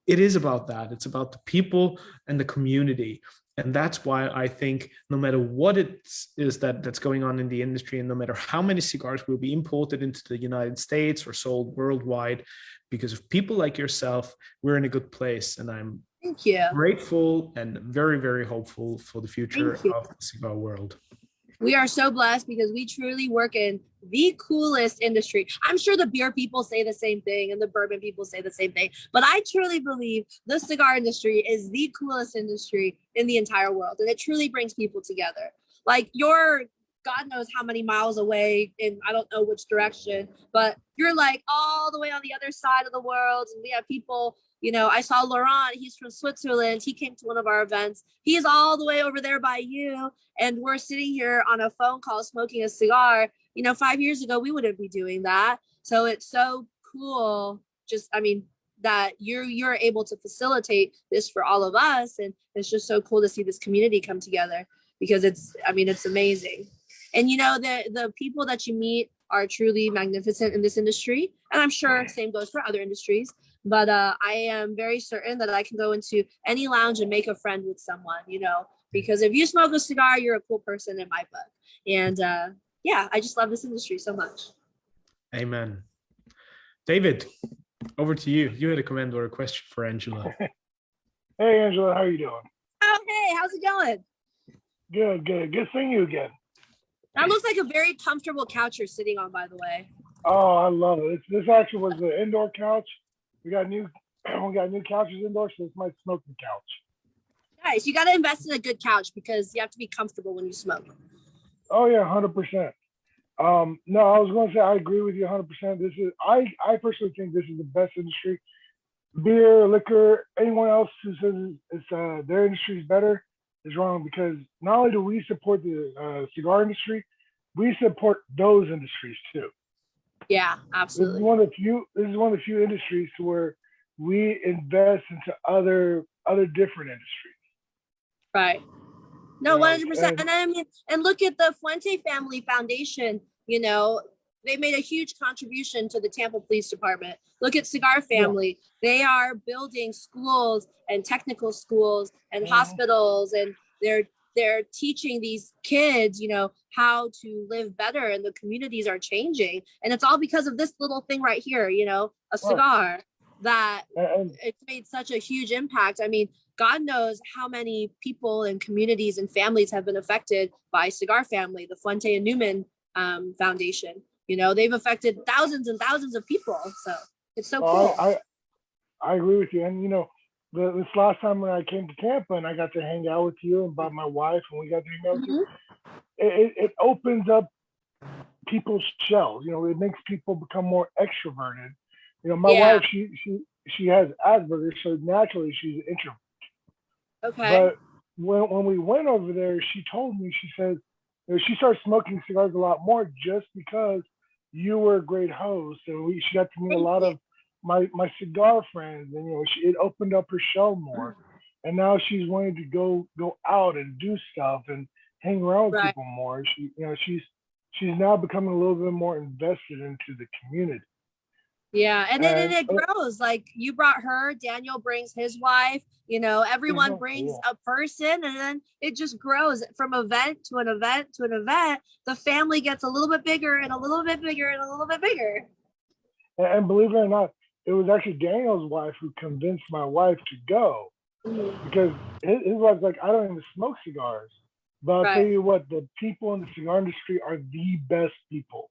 it is about that. It's about the people and the community. And that's why I think no matter what it is that's going on in the industry, and no matter how many cigars will be imported into the United States or sold worldwide, because of people like yourself, we're in a good place. And I'm grateful and very, very hopeful for the future of the cigar world. We are so blessed because we truly work in the coolest industry. I'm sure the beer people say the same thing and the bourbon people say the same thing, but I truly believe the cigar industry is the coolest industry in the entire world. And it truly brings people together. Like you're God knows how many miles away in, I don't know which direction, but you're like all the way on the other side of the world. And we have people, I saw Laurent, he's from Switzerland. He came to one of our events. He's all the way over there by you. And we're sitting here on a phone call, smoking a cigar. 5 years ago, we wouldn't be doing that. So it's so cool. That you're able to facilitate this for all of us. And it's just so cool to see this community come together, because it's amazing. And the people that you meet are truly magnificent in this industry. And I'm sure same goes for other industries. But I am very certain that I can go into any lounge and make a friend with someone, because if you smoke a cigar, you're a cool person in my book. And I just love this industry so much. Amen. David, over to you. You had a comment or a question for Angela. Hey, Angela, how are you doing? Oh, hey, how's it going? Good. Good seeing you again. That looks like a very comfortable couch you're sitting on, by the way. Oh, I love it. This actually was the indoor couch. We got new couches indoors, so it's my smoking couch. Nice. You got to invest in a good couch because you have to be comfortable when you smoke. Oh yeah, 100%. No, I was going to say I agree with you 100%. I personally think this is the best industry. Beer, liquor, anyone else who says their industry is better is wrong, because not only do we support the cigar industry, we support those industries too. Yeah, absolutely. This is one of the few industries where we invest into other different industries. Right. No, 100%. And look at the Fuente Family Foundation. they made a huge contribution to the Tampa Police Department. Look at Cigar Family. They are building schools and technical schools and hospitals, and they're teaching these kids, you know, how to live better, and the communities are changing. And it's all because of this little thing right here, you know, a cigar that it's made such a huge impact. I mean, God knows how many people and communities and families have been affected by Cigar Family, the Fuente and Newman Foundation. You know, they've affected thousands and thousands of people. So it's so cool. I agree with you. And, you know, this last time when I came to Tampa and I got to hang out with you and brought my wife and we got to hang out with you, it opens up people's shells. You know, it makes people become more extroverted. You know, my wife, she has Asperger's, so naturally she's an introvert. Okay. But when we went over there, she told me, she said, you know, she started smoking cigars a lot more just because you were a great host, and she got to meet a lot of my cigar friends, and you know, it opened up her shell more, and now she's wanting to go out and do stuff and hang around with people more. She, you know, she's now becoming a little bit more invested into the community. Yeah, and then it grows. Like you brought her, Daniel brings his wife, you know, everyone brings a person, and then it just grows from event to an event to an event. The family gets a little bit bigger and a little bit bigger and a little bit bigger. And believe it or not, it was actually Daniel's wife who convinced my wife to go, because his wife's like, I don't even smoke cigars. But I'll tell you what, the people in the cigar industry are the best people.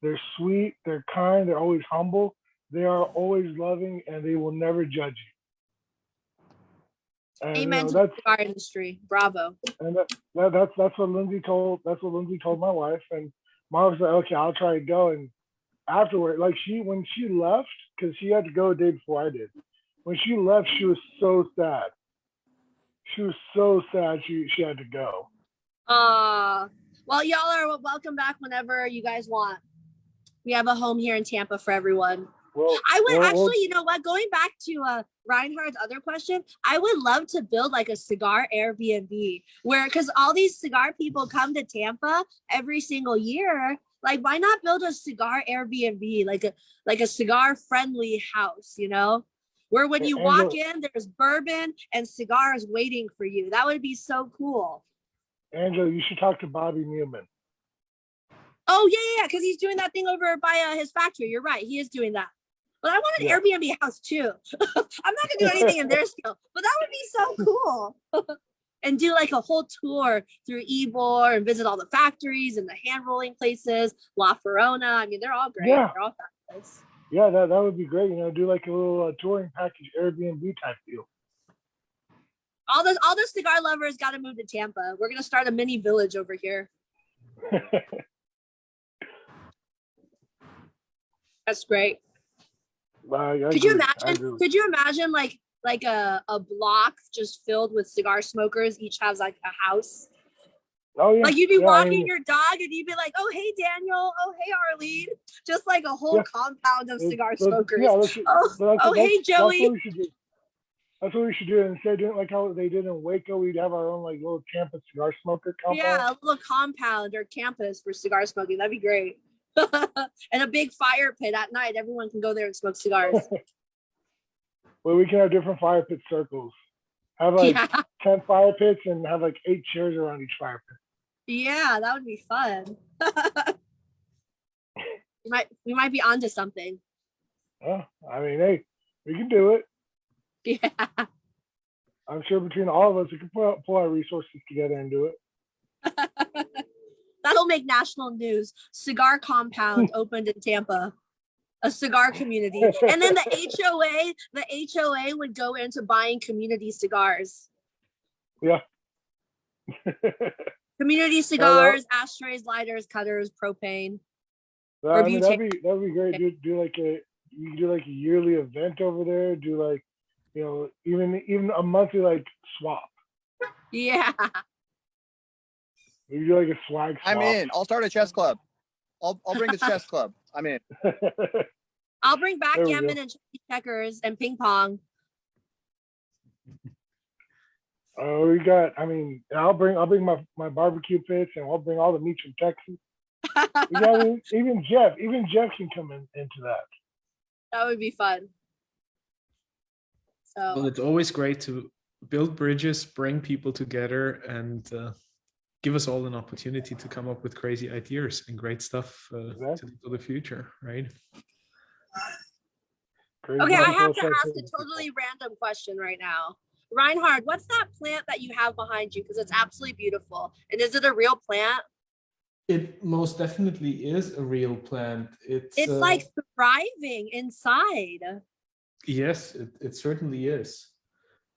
They're sweet, they're kind, they're always humble, they are always loving, and they will never judge you. And, amen to the cigar industry. Bravo. And that's what Lindsay told. That's what Lindsay told my wife, and my wife was like, "Okay, I'll try to go." And afterward, like when she left, because she had to go a day before I did. When she left, she was so sad. She was so sad she had to go. Well, y'all are welcome back whenever you guys want. We have a home here in Tampa for everyone. I would actually, you know what, going back to Reinhard's other question, I would love to build like a cigar Airbnb where, because all these cigar people come to Tampa every single year, like why not build a cigar Airbnb, like a cigar friendly house, you know, where when you walk in, there's bourbon and cigars waiting for you. That would be so cool. Angela, you should talk to Bobby Newman. Oh yeah, because he's doing that thing over by his factory. You're right, he is doing that. But I want an Airbnb house too. I'm not gonna do anything in their scale, but that would be so cool. And do like a whole tour through Ybor and visit all the factories and the hand rolling places, La Ferona. I mean, they're all great. Yeah. They're all fabulous. Yeah, that would be great. You know, do like a little touring package Airbnb type deal. All the cigar lovers got to move to Tampa. We're gonna start a mini village over here. That's great. Could you imagine like a block just filled with cigar smokers? Each has like a house. Oh yeah. Like you'd be walking your dog and you'd be like, "Oh hey Daniel, oh hey Arlene," just like a whole compound of cigar smokers. Hey Joey. That's what we should do. Instead of doing like how they did in Waco, we'd have our own like little Tampa cigar smoker compound. Yeah, a little compound or campus for cigar smoking. That'd be great. And a big fire pit at night. Everyone can go there and smoke cigars. Well, we can have different fire pit circles. Have like 10 fire pits and have like 8 chairs around each fire pit. Yeah, that would be fun. we might be onto something. Oh, I mean, hey, we can do it. Yeah. I'm sure between all of us, we can pull our resources together and do it. That'll make national news. Cigar compound opened in Tampa, a cigar community, and then the HOA would go into buying community cigars. Yeah. Community cigars, ashtrays, lighters, cutters, propane. I mean, that'd be great. You can do like a yearly event over there. Do like, you know, even a monthly like swap. Yeah. You do like a swag swap. I'm in. I'll start a chess club. I'll bring the chess club. I'm in. I'll bring backgammon and checkers and ping pong. Oh, I'll bring my barbecue pits, and I'll bring all the meats from Texas. Yeah, even Jeff can come into that. That would be fun. So Well, it's always great to build bridges, bring people together, and give us all an opportunity to come up with crazy ideas and great stuff to the future, right? Crazy okay, I people have to affect ask a people. totally random question right now. Reinhard, what's that plant that you have behind you? Because it's absolutely beautiful. And is it a real plant? It most definitely is a real plant. It's like thriving inside. Yes, it certainly is.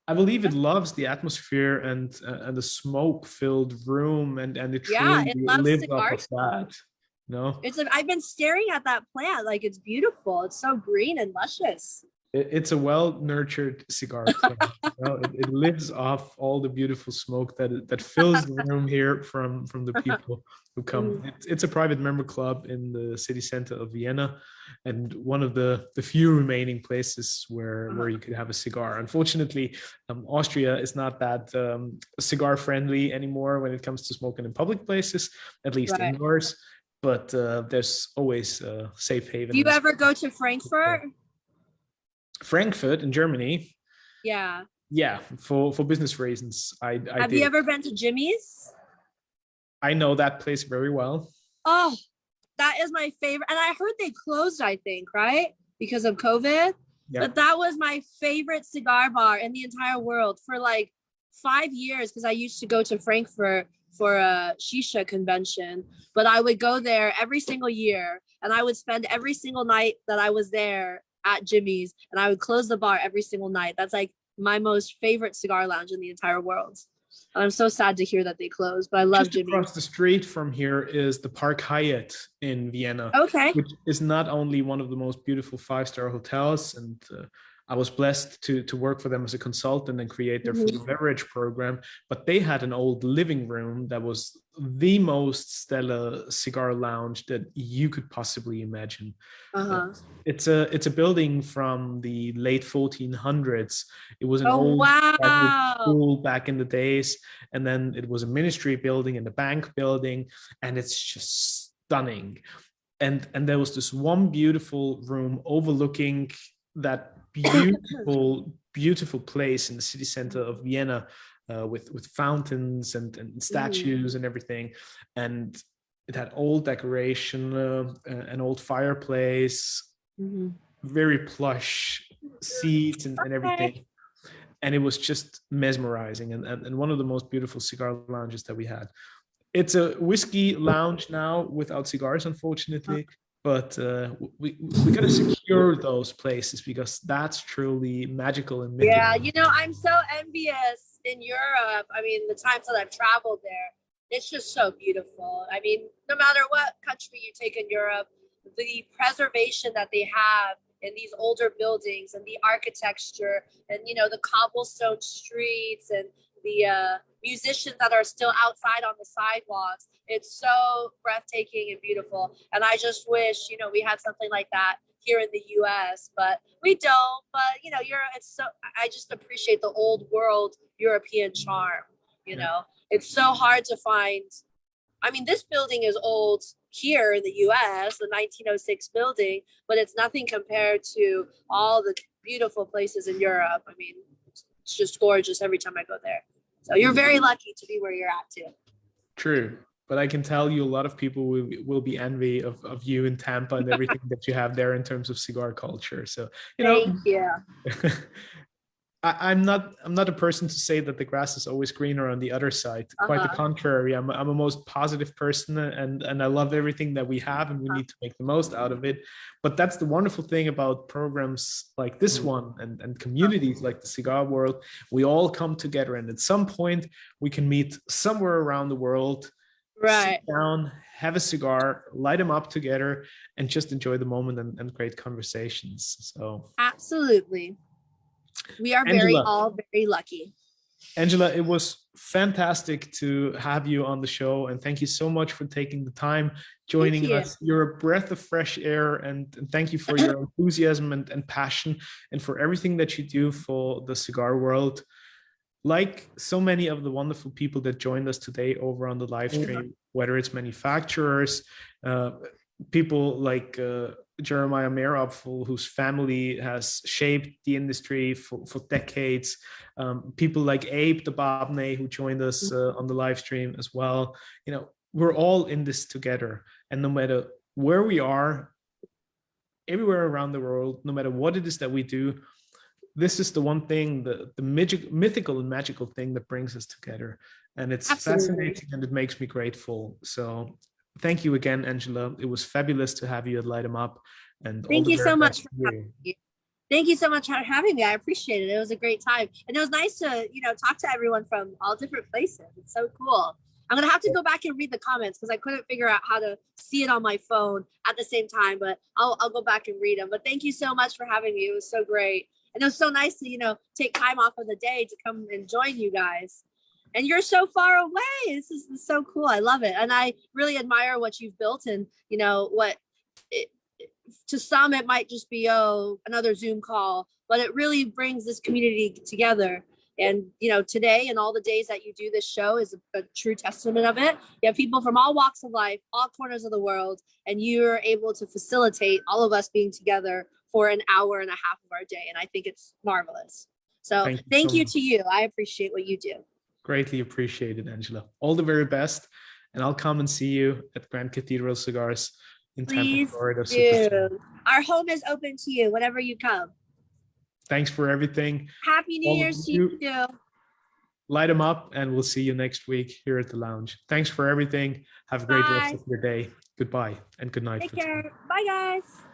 I believe it loves the atmosphere and the smoke-filled room, and it Yeah, truly it loves lives off cigar of smoke. that. No, I've been staring at that plant like it's beautiful. It's so green and luscious. it's a well-nurtured cigar plant. You know, it lives off all the beautiful smoke that fills the room here from the people who come. It's a private member club in the city center of Vienna, and one of the few remaining places where you could have a cigar. Unfortunately, Austria is not that cigar friendly anymore when it comes to smoking in public places, at least Right. indoors. But there's always a safe haven. Do you ever go to Frankfurt? Frankfurt in Germany? Yeah. Yeah, for business reasons. I Have you ever been to Jimmy's? I know that place very well. Oh, that is my favorite. And I heard they closed, I think, right? Because of COVID. Yeah. But that was my favorite cigar bar in the entire world for like 5 years, because I used to go to Frankfurt for a shisha convention. But I would go there every single year, and I would spend every single night that I was there at Jimmy's, and I would close the bar every single night. That's like my most favorite cigar lounge in the entire world. And I'm so sad to hear that they closed, but I love Just Jimmy's. across the street from here is the Park Hyatt in Vienna, Okay. which is not only one of the most beautiful 5-star hotels, and I was blessed to work for them as a consultant and create their food and beverage program, but they had an old living room that was the most stellar cigar lounge that you could possibly imagine. It's a building from the late 1400s. It was an old school back in the days, and then it was a ministry building and a bank building, and it's just stunning. And there was this one beautiful room overlooking that beautiful place in the city center of Vienna, with fountains and statues and everything. And it had old decoration, an old fireplace, very plush seats and everything. And it was just mesmerizing, and one of the most beautiful cigar lounges that we had. It's a whiskey lounge now without cigars, unfortunately. But we got to secure those places, because that's truly magical and mythical. Yeah, you know, I'm so envious in Europe. I mean, the times that I've traveled there, it's just so beautiful. I mean, no matter what country you take in Europe, the preservation that they have in these older buildings and the architecture and, you know, the cobblestone streets and the musicians that are still outside on the sidewalks. It's so breathtaking and beautiful. And I just wish, you know, we had something like that here in the US, but we don't. But, you know, I just appreciate the old world European charm. You know, it's so hard to find. I mean, this building is old here in the US, the 1906 building, but it's nothing compared to all the beautiful places in Europe. I mean, it's just gorgeous every time I go there. So you're very lucky to be where you're at too. True. But I can tell you a lot of people will be envy of you in Tampa and everything that you have there in terms of cigar culture. So, Thank you. I'm not a person to say that the grass is always greener on the other side. Quite the contrary. I'm a most positive person, and I love everything that we have, and we need to make the most out of it. But that's the wonderful thing about programs like this one and communities like the Cigar World. We all come together, and at some point we can meet somewhere around the world, right? Sit down, have a cigar, light them up together, and just enjoy the moment and great conversations. So absolutely. We are all very lucky. Angela, it was fantastic to have you on the show, and thank you so much for taking the time joining us. You're a breath of fresh air, and thank you for your enthusiasm and passion, and for everything that you do for the cigar world. Like so many of the wonderful people that joined us today over on the live stream, whether it's manufacturers, people like Jeremiah Meeropfel, whose family has shaped the industry for decades. People like Abe the Bobney, who joined us on the live stream as well. You know, we're all in this together. And no matter where we are, everywhere around the world, no matter what it is that we do, this is the one thing, the mythical and magical thing that brings us together. And it's fascinating, and it makes me grateful. So thank you again, Angela. It was fabulous to have you at Light 'em Up. And thank you so much. Thank you so much for having me. I appreciate it. It was a great time. And it was nice to, talk to everyone from all different places. It's so cool. I'm going to have to go back and read the comments because I couldn't figure out how to see it on my phone at the same time, but I'll go back and read them. But thank you so much for having me. It was so great. And it was so nice to, take time off of the day to come and join you guys. And you're so far away. This is so cool. I love it. And I really admire what you've built, and, to some, it might just be, another Zoom call, but it really brings this community together. And, today and all the days that you do this show is a true testament of it. You have people from all walks of life, all corners of the world, and you're able to facilitate all of us being together for an hour and a half of our day. And I think it's marvelous. So thank you to you. I appreciate what you do. Greatly appreciated, Angela. All the very best. And I'll come and see you at Grand Cathedral Cigars in Tampa, Florida. Do. Our home is open to you whenever you come. Thanks for everything. Happy New Year's to you too. Light 'em up, and we'll see you next week here at the lounge. Thanks for everything. Have a great rest of your day. Goodbye and good night. Take care. Bye, guys.